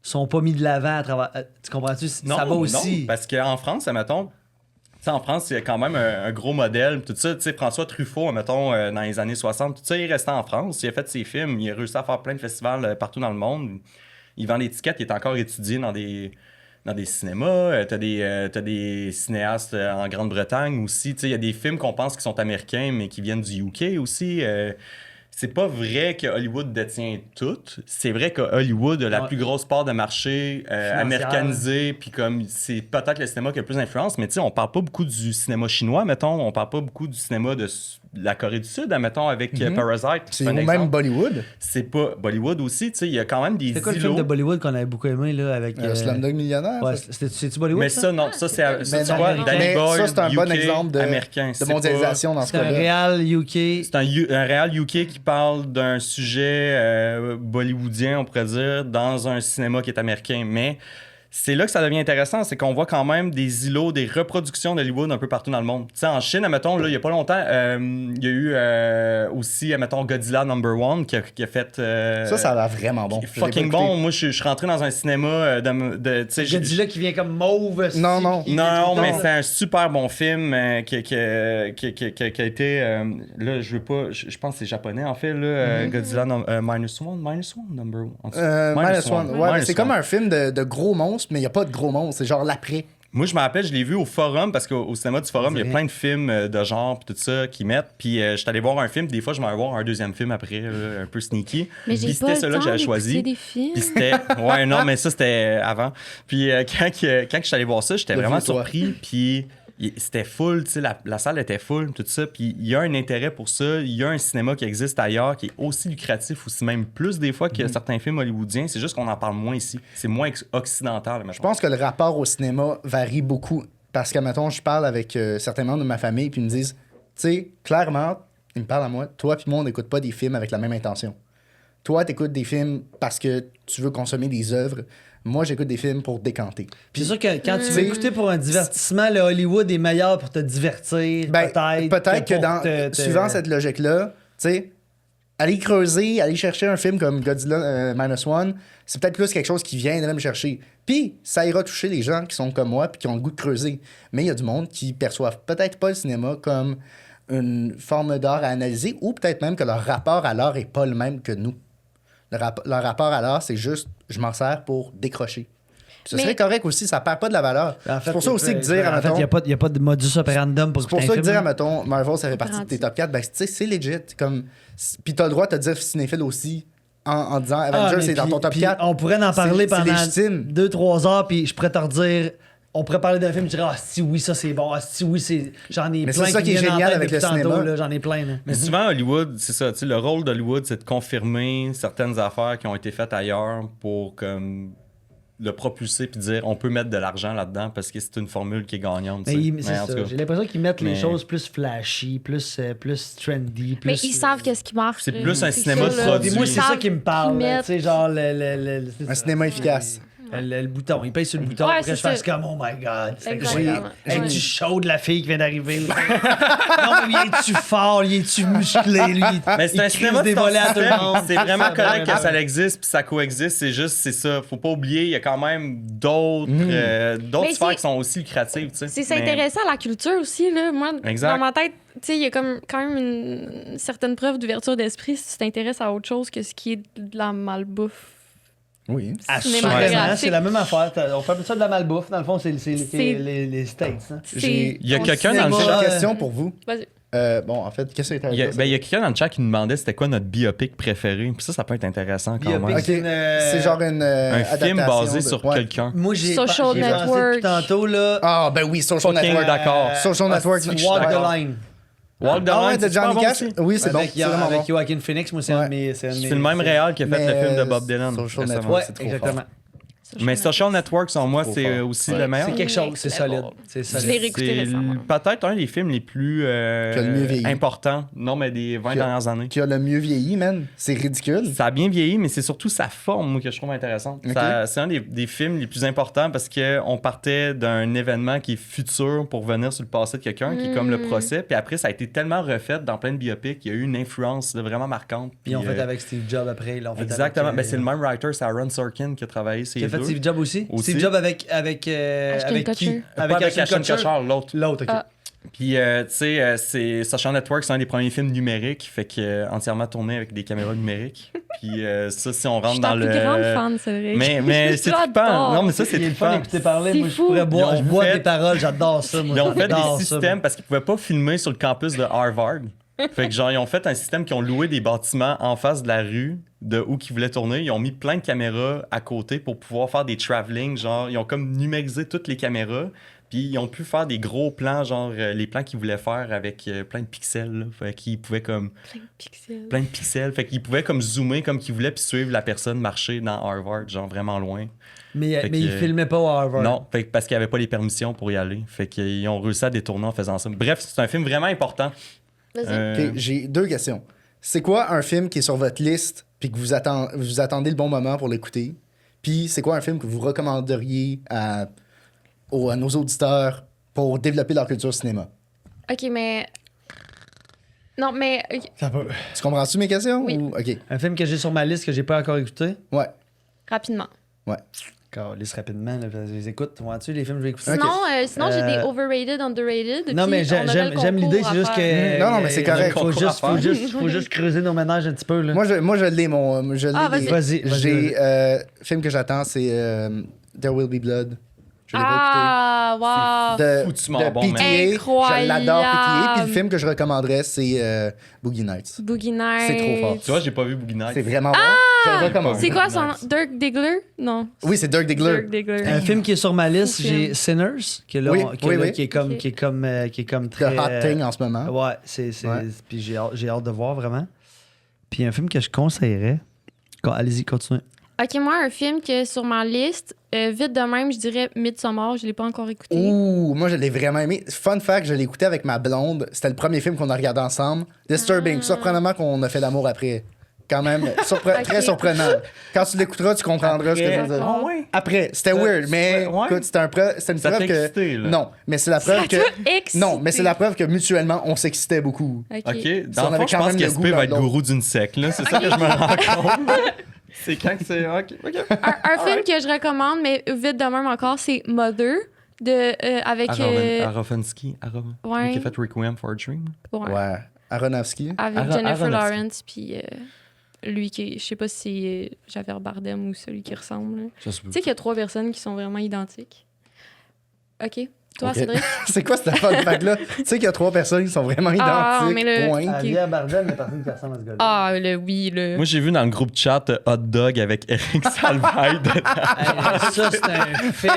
sont pas mis de l'avant à travers. Tu comprends-tu? Non, Ça va aussi. non, parce qu'en France, mettons, tu sais, en France, il y a quand même un gros modèle. Tout ça, tu sais, François Truffaut, mettons, dans les années 60, tout ça, il est resté en France. Il a fait ses films. Il a réussi à faire plein de festivals partout dans le monde. Il vend des tickets. Il est encore étudié dans des cinémas. T'as des cinéastes en Grande-Bretagne aussi. Tu sais, il y a des films qu'on pense qui sont américains, mais qui viennent du UK aussi. C'est pas vrai que Hollywood détient tout. C'est vrai que Hollywood a la Ouais. plus grosse part de marché américanisé, puis comme c'est peut-être le cinéma qui a le plus d'influence, mais tu sais, on parle pas beaucoup du cinéma chinois, mettons, on parle pas beaucoup du cinéma de la Corée du Sud, mettons, avec Parasite. C'est un même exemple. Bollywood. C'est pas Bollywood aussi, tu sais, il y a quand même des C'est quoi le film îlots. de Bollywood qu'on avait beaucoup aimé, là, avec. Slumdog Millionnaire. Ouais, ça. c'est-tu Bollywood? Mais ça, non, ça, c'est Mais ça, tu non, vois, mais Danny Boyle, ça, c'est un bon UK, exemple américain. de C'est pas- mondialisation dans ce C'est un cas-là. réal UK. C'est un réal UK qui parle d'un sujet bollywoodien, on pourrait dire, dans un cinéma qui est américain. Mais c'est là que ça devient intéressant, c'est qu'on voit quand même des îlots, des reproductions d'Hollywood un peu partout dans le monde. Tu sais, en Chine, admettons, là, il y a pas longtemps, il y a eu aussi, admettons, Godzilla #1 qui a fait... Ça a l'air vraiment bon. fucking bon. Moi, je suis rentré dans un cinéma tu sais, Godzilla qui vient comme mauve. Non. Non, mais c'est un super bon film qui a été... là, je veux pas... Je pense que c'est japonais, en fait, là, Godzilla -1 number one. Minus One. Ouais, c'est comme un film de gros monstres, mais il n'y a pas de gros monstres. C'est genre l'après. Moi, je me rappelle, je l'ai vu au Forum, parce qu'au cinéma du Forum, il y a plein de films de genre pis tout ça qui mettent. Puis je suis allé voir un film, des fois, je m'en vais voir un deuxième film après, là, un peu sneaky. Mais j'ai Puis pas c'était le celui-là que temps j'avais d'écouter choisi. des films. Puis c'était... Ouais, non, mais ça, c'était avant. Puis quand je suis allé voir ça, j'étais vraiment toi. surpris. Puis c'était full, tu sais, la salle était full, tout ça. Puis il y a un intérêt pour ça. Il y a un cinéma qui existe ailleurs, qui est aussi lucratif, aussi même plus des fois que certains films hollywoodiens. C'est juste qu'on en parle moins ici. C'est moins occidental. Je pense que le rapport au cinéma varie beaucoup. Parce que, mettons, je parle avec certains membres de ma famille, puis ils me disent, tu sais, clairement, ils me parlent à moi, toi puis moi, on n'écoute pas des films avec la même intention. Toi, t'écoutes des films parce que tu veux consommer des œuvres. Moi, j'écoute des films pour décanter. Puis c'est sûr que quand tu veux écouter pour un divertissement, le Hollywood est meilleur pour te divertir, Peut-être que dans, suivant cette logique-là, tu sais, aller creuser, aller chercher un film comme Godzilla -1, c'est peut-être plus quelque chose qui vient de me chercher. Puis, ça ira toucher les gens qui sont comme moi puis qui ont le goût de creuser. Mais il y a du monde qui perçoivent peut-être pas le cinéma comme une forme d'art à analyser ou peut-être même que leur rapport à l'art est pas le même que nous. Leur rapport à l'art, c'est juste, je m'en sers pour décrocher. Puis ce serait correct aussi, ça perd pas de la valeur. C'est pour ça aussi que dire, en fait, il n'y a pas de modus operandum pour c'est pour ça que dire, mettons, Marvel, ça fait partie de tes top 4, ben, tu sais, c'est legit. Comme... Puis t'as le droit de te dire cinéphile aussi en disant Avengers, c'est dans ton top 4. On pourrait en parler C'est pendant légitime. 2-3 heures, puis je pourrais te redire... On pourrait parler d'un film, je dirais, ah, si oui, ça c'est bon, ah, si oui, c'est. J'en ai Mais plein c'est ça qui est viennent en génial tête avec depuis le cinéma. tantôt, là, j'en ai plein. Là. Mais souvent, Hollywood, c'est ça. Tu sais, le rôle d'Hollywood, c'est de confirmer certaines affaires qui ont été faites ailleurs pour comme le propulser puis dire on peut mettre de l'argent là-dedans parce que c'est une formule qui est gagnante. Mais tu sais. c'est Mais en ça. tout cas, J'ai l'impression qu'ils mettent les Mais- choses plus flashy, plus trendy. Plus, Mais ils savent qu'est-ce qui marche. C'est là. plus un C'est cinéma ça, de là. produit. Puis moi, Ils c'est ça savent qui me parle. qu'ils là, mettent- Tu sais, genre c'est Un ça. cinéma efficace. Le bouton, il paye sur le bouton Ouais, pour que c'est je fasse ça. comme oh my god. C'est Exactement. incroyable. Es-tu chaude la fille qui vient d'arriver? non, mais il est-tu fort? Il est-tu musclé, lui? Mais c'est un il cinéma crise des de volets à tout le monde. C'est vraiment Ça, correct que vraiment. ça existe puis ça coexiste. C'est ça. Faut pas oublier, il y a quand même d'autres Mais sphères c'est- qui sont aussi lucratives. tu sais. C'est Mais- s'intéresser à la culture aussi, là. Moi, Exact. dans ma tête, tu sais, il y a comme quand même une certaine preuve d'ouverture d'esprit si tu t'intéresses à autre chose que ce qui est de la malbouffe. Oui. Assurément, cinématographique. c'est la même affaire. On fait ça de la malbouffe. Dans le fond, c'est C'est- les States. Hein. J'ai- Il y a ton quelqu'un dans le J'ai cinéma. une chat. question pour vous. Vas-y. Bon, en fait, qu'est-ce que Il y a quelqu'un dans le chat qui nous demandait c'était quoi notre biopic préféré. Puis ça peut être intéressant quand Biopic, même. Ok, c'est c'est genre une Un film adaptation basé de- sur ouais. quelqu'un. Moi, j'ai Social j'ai pensé Network. depuis tantôt, là. Ah, ben oui, Social Fucking Network. d'accord. Social Network. je suis Walk d'accord. the Line. Walk the Ah ouais, Line, de c'est super Johnny bon Cash. aussi. Oui, c'est bon. Avec, C'est vraiment avec bon. Joaquin Phoenix, moi, c'est un de mes. C'est le même réal qui a fait Mais, le film de Bob Dylan. Social récemment. Network, Ouais, c'est trop exactement. Mais Social Network, selon moi, trop c'est fort. aussi le meilleur. C'est quelque chose, c'est Next solide. level. C'est Je l'ai solide. réécouté C'est récemment. peut-être un des films les plus Qui a le mieux vieilli. importants. Non, mais des 20 Qui a- dernières années. Qui a le mieux vieilli, man. C'est ridicule. Ça a bien vieilli, mais c'est surtout sa forme moi, que je trouve intéressante. Ok. C'est un des films les plus importants parce qu'on partait d'un événement qui est futur pour venir sur le passé de quelqu'un, qui est comme le procès. Puis après, ça a été tellement refait dans plein de biopics. Il y a eu une influence là, vraiment marquante. Ils ont Puis, fait avec Steve Jobs après. Ils l'ont fait Exactement. avec, Ben, c'est le même writer, c'est Aaron Sorkin qui a travaillé ces Qui a fait deux. Steve Jobs aussi? Aussi. Steve Jobs avec Ashton qui? Kutcher. Pas avec Ashton Kutcher, l'autre. L'autre, ok. Ah. Puis, tu sais, c'est Social Network, c'est un des premiers films numériques, fait que entièrement tourné avec des caméras numériques. Puis ça, si on Je rentre suis dans la le... plus grande fan, Cédric. Mais c'est J'adore. trippant. Non, mais ça, c'est Il est le fun trippant. d'écouter parler. C'est Moi, je fou. pourrais boire, Ils je ont bois fait- des paroles. J'adore ça, moi. Ils ont fait J'adore des ça, systèmes moi. parce qu'ils pouvaient pas filmer sur le campus de Harvard. Fait que genre, ils ont fait un système qui ont loué des bâtiments en face de la rue de où qu'ils voulaient tourner. Ils ont mis plein de caméras à côté pour pouvoir faire des travelling. Genre, ils ont comme numérisé toutes les caméras. Puis ils ont pu faire des gros plans, genre les plans qu'ils voulaient faire avec plein de pixels. Là. Fait qu'ils pouvaient comme... Pixel. Plein de pixels. Fait qu'ils pouvaient comme zoomer comme qu'ils voulaient puis suivre la personne marcher dans Harvard, genre vraiment loin. Mais Fait ils que- filmaient pas au Harvard. Non, fait que parce qu'il n'y avait pas les permissions pour y aller. Fait qu'ils ont réussi à détourner en faisant ça. Bref, c'est un film vraiment important. Vas-y. Ok, j'ai deux questions. C'est quoi un film qui est sur votre liste puis que vous attendez le bon moment pour l'écouter? Puis c'est quoi un film que vous recommanderiez à nos auditeurs pour développer leur culture cinéma? OK, mais... Non, mais... Ça peut. Tu comprends-tu mes questions? Oui. Ou... OK. Un film que j'ai sur ma liste que j'ai pas encore écouté. Ouais. Rapidement. Ouais. Liste rapidement, là, je les écoute. Vois-tu les films que je vais écouter? Sinon j'ai des overrated, underrated. Non, puis mais on aurait le j'aime l'idée, concours c'est à juste faire. que. Non, mais c'est correct. Faut juste creuser nos ménages un petit peu, là. Moi, je l'ai, mon. Je l'ai, Ah, vas-y. Vas-y. J'ai. Film que j'attends, c'est There Will Be Blood. Je l'ai Ah, wow. pas écouté. Foutument bon, man. PTA. Je Incroyable. l'adore, PTA. Puis le film que je recommanderais, c'est Boogie Nights. Boogie Nights. C'est trop fort. Tu vois, j'ai pas vu Boogie Nights. C'est vraiment bon. Je le recommande. C'est quoi son... Nice. Dirk Diggler? Non. Oui, c'est Dirk Diggler. Dirk Diggler. Un film qui est sur ma liste, Fou film. j'ai Sinners, qui est là, Oui, qui est oui, là, oui. qui est comme The très. hot thing en ce moment. Ouais, Ouais. puis j'ai hâte de voir vraiment. Puis un film que je conseillerais. Allez-y, continuez. OK, moi, un film qui est sur ma liste, vite de même, je dirais Midsommar. Je l'ai pas encore écouté. Ouh, moi je l'ai vraiment aimé. Fun fact, je l'ai écouté avec ma blonde. C'était le premier film qu'on a regardé ensemble. Disturbing. Surprenamment qu'on a fait l'amour après. Quand même, Ok. très surprenant. Quand tu l'écouteras, tu comprendras ce que je veux dire. Ah ouais? Après, c'était weird, mais ouais. écoute, c'était une Ça preuve t'a que. excité, là. Non, mais c'est la preuve que. Excité. Non, mais c'est la preuve que mutuellement, on s'excitait beaucoup. OK. OK. Si Dans on le avait fond, je quand pense même le qu'SP goût va l'un être de l'autre. gourou d'une secte, là. C'est ça que je me rends compte. C'est quand que c'est. OK. Un film que je recommande, mais vite de même encore, c'est Mother, avec... Aronofsky. Ouais. Qui a fait Requiem for a Dream. ouais, Ouais. Aronofsky. avec Aaron- Jennifer Aronofsky. Lawrence, puis lui qui... Je sais pas si c'est Javier Bardem ou celui qui ressemble. là. Tu sais qu'il y a 3 personnes qui sont vraiment identiques. OK. Toi, Ok. Cédric? C'est quoi cette fun fact-là? Tu sais qu'il y a 3 personnes qui sont vraiment Ah, identiques. mais le- Point. Ok. Javier Bardem, mais personne qui ressemble à ce gars-là. Ah, oui, le... Moi, j'ai vu dans le groupe chat Hot Dog avec Eric Salvaille dedans. Ça, c'est un film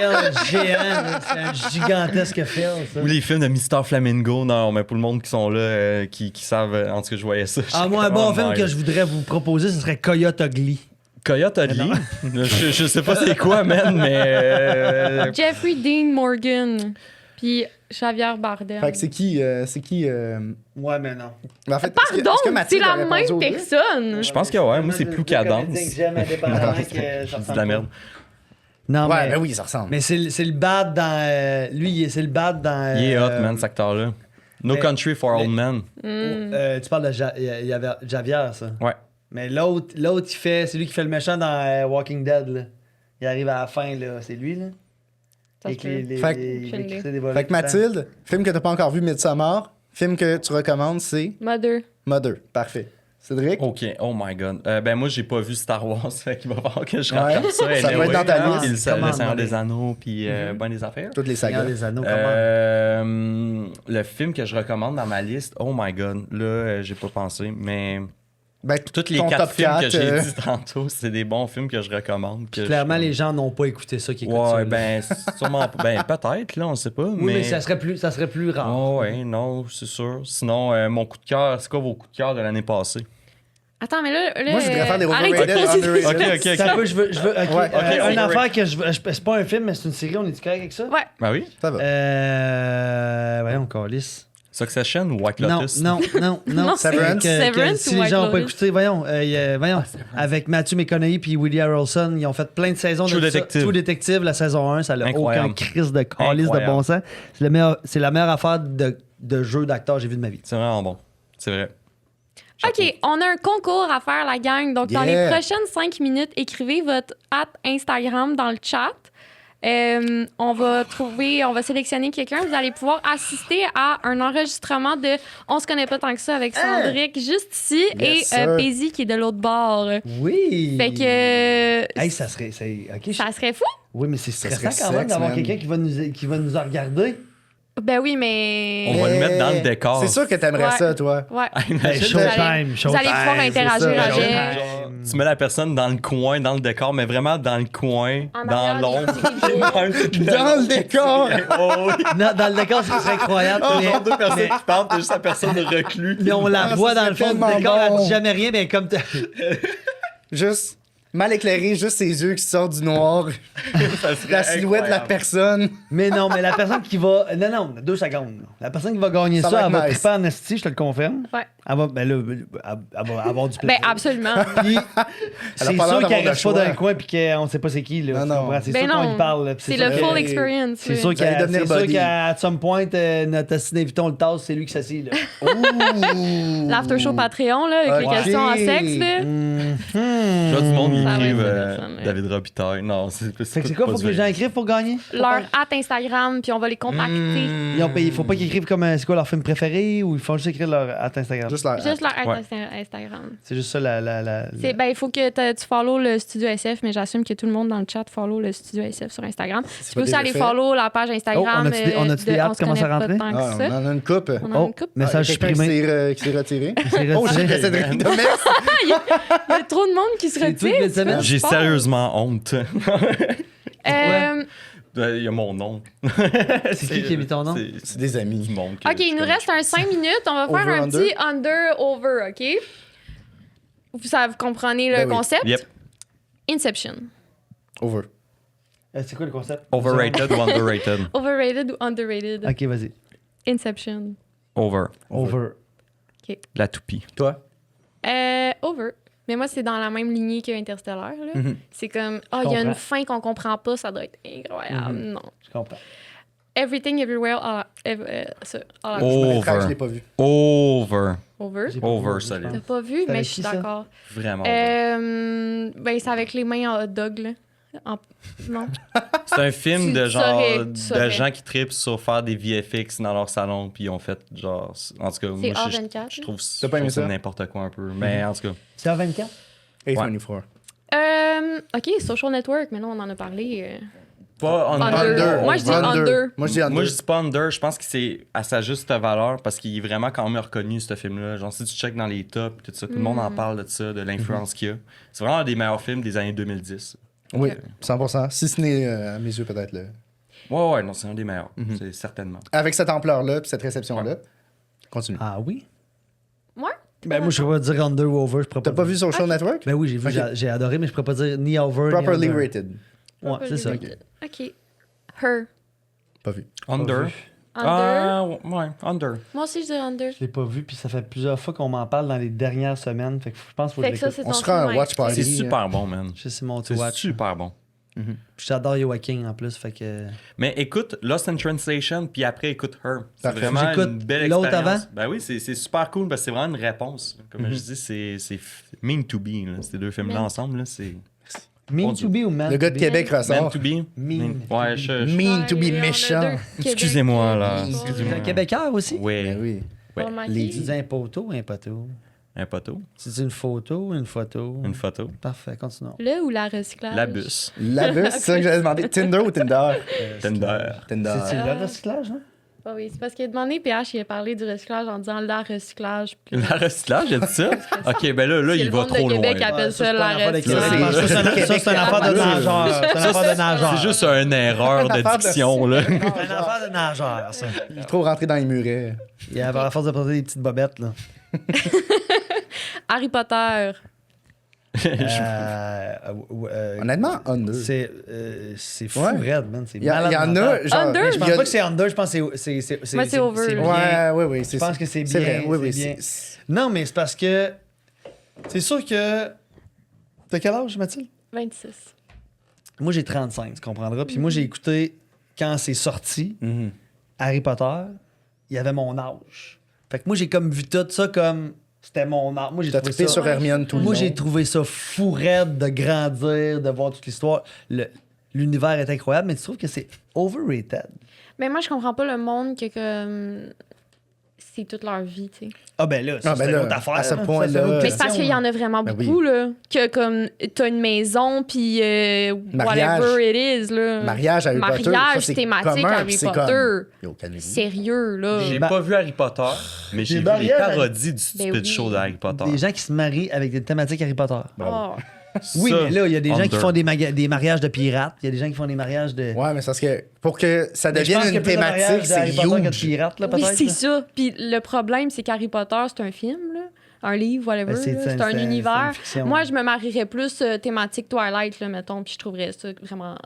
géant. là. C'est un gigantesque film, ça. Ou les films de Mister Flamingo. Non, mais pour le monde qui sont là, qui savent. En tout cas, je voyais ça. Ah, moi, un bon Oh film my que je voudrais vous proposer, ce serait Coyote Ugly. Coyote Ugly. Je sais pas c'est quoi, man, mais. Jeffrey Dean Morgan, puis Javier Bardem. Fait que c'est qui. Ouais, mais non. Mais en fait, Pardon, c'est Mathilde la a répondu même aux deux? personne. Je pense que ouais, moi, c'est plus cadence. J'aime indépendamment que ça C'est de ressemble la merde. pas. Non, Ouais, mais, ben oui, ça ressemble. mais c'est le bad dans. C'est le bad dans. Il est hot, man, cet acteur-là. No mais- Country for Old Men. Tu parles de Javier, ça. Ouais. Mais l'autre, c'est lui qui fait le méchant dans Walking Dead, là. Il arrive à la fin, là. C'est lui, là. Ça Avec se peut. Fait que- Aucune idée. des volets Fait que tout le temps. Mathilde, film que t'as pas encore vu, Midsommar, film que tu recommandes, c'est Mother. Mother. Parfait. Cédric? OK, oh my god. Ben moi, j'ai pas vu Star Wars, fait qu'il va falloir que je Ouais, rattrape ça. ça va anyway. être dans ta Puis liste. Le Comment Seigneur demander? des Anneaux, puis ben des affaires. Toutes les Seigneur sagas. des Anneaux, comment? Le film que je recommande dans ma liste, oh my god, là, j'ai pas pensé, mais Ben, tous les ton 4 top films que 4, j'ai dit tantôt, c'est des bons films que je recommande. que Clairement, je- les gens n'ont pas écouté ça qui écoutent ça. Ouais, là. ben, sûrement pas. Ben, peut-être, là, on sait pas. Oui, mais ça serait plus rare. Oh, ouais, non, c'est sûr. Sinon, mon coup de cœur, c'est quoi vos coups de cœur de l'année passée? Attends, mais là... Moi, je voudrais faire des arrêtez de overrated, poser des underrated. Ok, ok, Ça ok. peut, je veux. Ok, Ouais, ok, une ouais. affaire que je veux. C'est pas un film, mais c'est une série, on est-tu correct avec ça? Ouais. Ben oui. Ça va. Voyons, Calice. Succession ou White Non, Lotus? non. Non, Severance. Severance Si ou les gens n'ont pas White Lotus? écouté, voyons, avec Matthew McConaughey puis Woody Harrelson, ils ont fait plein de saisons True de ça. Detective. True Detective, la saison 1, ça n'a aucun Incroyable. crise de calice de bon sens. C'est la meilleure affaire de jeu d'acteur que j'ai vu de ma vie. C'est vraiment bon. C'est vrai. OK, on a un concours à faire, la gang. Donc, dans les Yeah. prochaines 5 minutes, écrivez votre Instagram dans le chat. On va sélectionner quelqu'un. Vous allez pouvoir assister à un enregistrement de On se connaît pas tant que ça avec Cendric juste ici Yes, et sir. Paisy qui est de l'autre bord. Oui! Fait que Hey, ça serait. Ok, ça serait fou. oui, mais c'est stressant serait quand même sexe, d'avoir man. quelqu'un qui va nous regarder. Ben oui, mais. On va le mettre dans le décor. C'est sûr que t'aimerais Ouais. ça, toi. Ouais. Imagine, Showtime, Vous allez pouvoir interagir c'est ça. avec. genre, tu mets la personne dans le coin, dans le décor, mais vraiment dans le coin, En dans arrière des l'ombre. petits rideaux. Dans le décor! Oh, oui. Non, dans le décor, c'est incroyable. Oh, mais, genre deux personnes qui parlent, t'as juste la personne reclus. mais on la Ah, voit ça dans le serait fond du tellement décor, elle bon. dit jamais rien, mais comme. Juste Mal éclairé, juste ses yeux qui sortent du noir. La silhouette de la personne. Mais non, mais la personne qui va. Non, 2 secondes. La personne qui va gagner Ça ça, va elle va être nice. triper en esti, je te le confirme. Ouais. Elle va, ben là, elle va avoir du Ben, plaisir. absolument. Puis, Elle a c'est pas l'air sûr d'avoir qu'elle de reste pas choix. dans un coin puis qu'on sait pas c'est qui. Là, Non, tu non. comprends? C'est Ben sûr qu'on non. lui parle. là, puis C'est sûr le que- full experience. C'est là. sûr Vous allez qu'à devenir buddy. some point, notre assis d'inviton le tasse, c'est lui qui s'assit. Là. Ouh. L'after show Patreon, là, avec les Ok. questions en sexe, là. Là, du monde, ils Ça va écrivent être intéressant, ouais. David Robitaille. Non, c'est Fait que c'est quoi, faut que les gens écrivent pour gagner? Leur hâte Instagram, puis on va les contacter. Ils ont payé. Faut pas qu'ils écrivent comme c'est quoi leur film préféré ou ils font juste écrire leur hâte Instagram. Juste là. Juste leur hâte Ouais. Instagram. C'est juste ça la- Ben, il faut que tu follow le Studio SF, mais j'assume que tout le monde dans le chat follow le Studio SF sur Instagram. Tu peux pas aussi déjà aller fait. follow la page Instagram. Oh, on a-tu des hâtes On se commencent à connaît pas rentrer? tant que Ah, ça. on en a une coupe. On en a Oh, une couple. message Quelqu'un qui supprimé. qui s'est retiré. C'est Oh, retiré. j'ai Cédric de merde. Il y a trop de monde qui se C'est tout retire. le semaine. J'ai sérieusement honte. Euh, Il y a mon nom. C'est qui a mis ton nom? C'est des amis. Du monde que OK, il nous je reste un 5 minutes. On va faire Over, un under? petit under-over, OK? Vous comprenez le Ben oui. concept? connais. Yep. Inception. Over. C'est quoi le concept? Overrated ou underrated? Overrated ou underrated? Ok, vas-y. Inception. Over. Over. La toupie. Toi? Over. Mais moi, c'est dans la même lignée que Interstellar. Là. Mhm. C'est comme, Je il y a une comprends. fin qu'on comprend pas, ça doit être incroyable. Non. Je comprends. Everything, Everywhere, ça, all at Oh. once. Je Over. l'ai pas vu. Over. Over. J'ai pas Over, vu, solide. T'as pas vu, C'est mais avec je suis qui, ça? d'accord. Vraiment. over. Ben, c'est avec les mains en hot dog, là. Non. C'est un film de tu genre saurais, tu de saurais. gens qui trippent sur faire des VFX dans leur salon puis ils ont fait genre en tout cas moi C'est je A24, je trouve T'as pas aimé ça ça? n'importe quoi un peu mais en tout cas C'est à 24? A24. OK, Social Network, mais non, on en a parlé. pas Under. Moi, je dis under. Moi, je dis under. Moi, je dis pas under. Je pense que c'est à sa juste valeur parce qu'il est vraiment quand même reconnu, ce film-là. Genre, si tu checkes dans les tops, tout ça, tout le monde en parle de ça, de l'influence qu'il y a. C'est vraiment un des meilleurs films des années 2010. Oui, 100%. Si ce n'est à mes yeux, peut-être. Là. Ouais, non, c'est un des meilleurs. C'est certainement. Avec cette ampleur-là puis cette réception-là, continue. Ah oui? Moi? Ben moi, je pourrais pas dire under ou over. Je pourrais T'as pas vu Social Network? Ben oui, j'ai vu, Ok. j'ai adoré, mais je pourrais pas dire ni over Properly ni under. rated. Ouais, c'est ça. OK. Her. Pas vu. Under. vu. Under. Ah, ouais, under. Moi aussi, je dis under. Je l'ai pas vu, puis ça fait plusieurs fois qu'on m'en parle dans les dernières semaines. Fait que je pense qu'il faut que Fait je que ça, l'écoute. c'est On ton se fera un film, watch party. C'est super bon, man. Je sais, c'est mon C'est to-watch. super bon. Puis j'adore Joaquin en plus, fait que... Mais écoute Lost in Translation, puis après écoute Her. C'est Parfait. vraiment J'écoute une belle l'autre expérience. avant? Ben oui, c'est super cool parce que c'est vraiment une réponse. Comme je dis, c'est mean to be. Là. Ces deux films-là Mean. ensemble, là, c'est Mean Bon to be ou man Le to gars de be? Québec meant ressort. to be. Mean. Ouais, je... Mean to be Ouais, on a méchant. deux Québec, Excusez-moi, là. Québec. C'est Excusez-moi. un Québécois aussi? Oui, Ben oui. Ouais. Pas marqué. Les- Tu dis un poteau ou un poteau? un poteau, C'est une photo ou une photo? une photo, Parfait, continuons. Le ou la recyclage? la bus, La bus, c'est ça que j'allais demander. Tinder ou Tinder? Tinder. Tinder. C'est le recyclage, hein? Ah oui, c'est parce qu'il a demandé, PH, il a parlé du recyclage en disant la recyclage. Puis... La recyclage, j'ai dit ça? Ok, ben là, C'est il le va monde de trop loin. Québec là. appelle ça la Québec. recyclage. Ça, Ça, c'est une affaire de nageur. C'est une affaire de nageur. C'est juste une erreur de affaire de- diction, là. C'est une affaire de nageur, ça. Il est trop rentré dans les murets. Il avait la force de porter des petites bobettes, là. Harry Potter. Honnêtement, under. C'est fou, Ouais. raide, man. C'est Il y, malade en mental. a, genre. Under? Je pense pas que c'est under, je pense que c'est Moi, c'est over. bien. Ouais, oui. Je pense que c'est C'est bien. vrai, oui, c'est bien. c'est- Non, mais c'est parce que. C'est sûr que. T'as quel âge, Mathilde? 26. Moi, j'ai 35, tu comprendras. Puis moi, j'ai écouté, quand c'est sorti, Mhm. Harry Potter, il y avait mon âge. Fait que moi, j'ai comme vu tout ça comme. C'était mon âge. Moi, j'ai T'as trouvé trippé ça. sur Hermione tout le long. Moi, j'ai trouvé ça fou raide de grandir, de voir toute l'histoire. L'univers est incroyable, mais tu trouves que c'est overrated? Mais moi, je comprends pas le monde que comme. C'est toute leur vie, tu sais. Ah ben là, Ah, ben c'est une là, autre affaire. à ce là. point-là, Ça, c'est une autre Mais c'est question, parce qu'il y en a vraiment Ben beaucoup, là. Que comme, t'as une maison, puis Mariage. whatever it is, là. Mariage Harry Potter. Mariage ça, c'est thématique commun, Harry puis c'est Potter. comme- Yo, calmez-vous. Sérieux, là. J'ai Bah- pas vu Harry Potter, mais j'ai Des vu les barrières, parodies du Ben stupid oui. show de Harry Potter. Des gens qui se marient avec des thématiques Harry Potter. Oh. Oui, Ça, mais là, il y a des gens qui under. font des mariages de pirates. Il y a des gens qui font des mariages de. Ouais, mais c'est parce que pour que ça Mais je pense devienne qu'il y a une plus de mariages thématique, de Harry c'est Potter que de huge. pirates, là, Oui, peut-être. c'est là. ça. Puis le problème, c'est qu'Harry Potter, c'est un film, là. un livre, whatever. Ben, c'est- là. c'est- C'est un c'est- c'est univers. une fiction. Moi, je me marierais plus thématique Twilight, là, mettons, puis je trouverais ça vraiment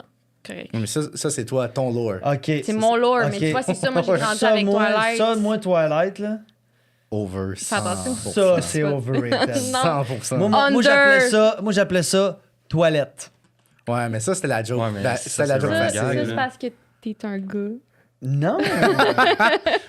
correct. Mais ça c'est toi, ton lore. OK. C'est mon lore, ok. mais tu vois, c'est ça. Moi, j'ai grandi Ça, avec moi, Twilight. Ça, moi, Twilight, là, Over. Fais attention. 100%. ça, c'est overrated. Non. 100%. Moi, Under. moi, j'appelais ça toilette. Ouais, mais ça, c'était la joke. Ouais, mais ça, C'était la c'est joke un Ça, gag, facile. c'est là. parce que t'es un gars. Non!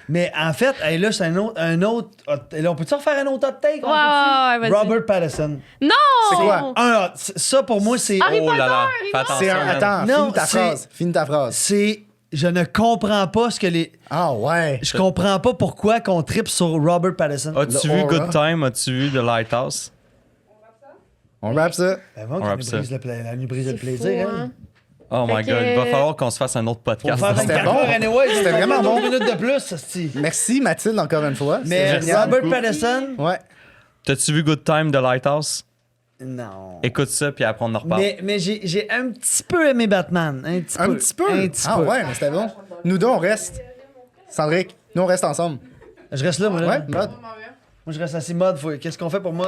Mais en fait, hey, là, c'est un autre. Là, on peut-tu refaire un autre hot take? On Ouais, peut-tu? vas-y. Robert Pattinson. Non! C'est quoi? Ça, pour moi, c'est. Harry Oh là là, fais Potter, attention. C'est un. man. Attends, Non, finis ta c'est- phrase. Finis ta phrase. C'est. Je ne comprends pas ce que les. Ah ouais. Je comprends pas pourquoi qu'on tripe sur Robert Pattinson. As-tu Le vu aura. Good Time? As-tu vu The Lighthouse? On rappe ça. Ben, moi, On qu'on rappe nous ça. brise elle nous brise le C'est plaisir. fou, hein. hein. Oh Fait my que- god, il va falloir qu'on se fasse un autre Pour podcast. faire C'était 24 bon. heures, anyway, C'était vraiment bon. 2 minutes de plus, hostie. Merci Mathilde encore une fois. Mais C'est génial. Robert Pattinson. Ouais. T'as-tu vu Good Time, The Lighthouse? Non. Écoute ça, puis après on en reparle. Mais j'ai un petit peu aimé Batman. Un petit peu. Un petit peu. Un petit Ah peu. ouais, mais c'était bon. Nous deux, on reste. Sandrick, nous, on reste ensemble. Je reste là, moi. Là. Ouais, mode. Moi, je reste assis mode. Qu'est-ce qu'on fait pour mode?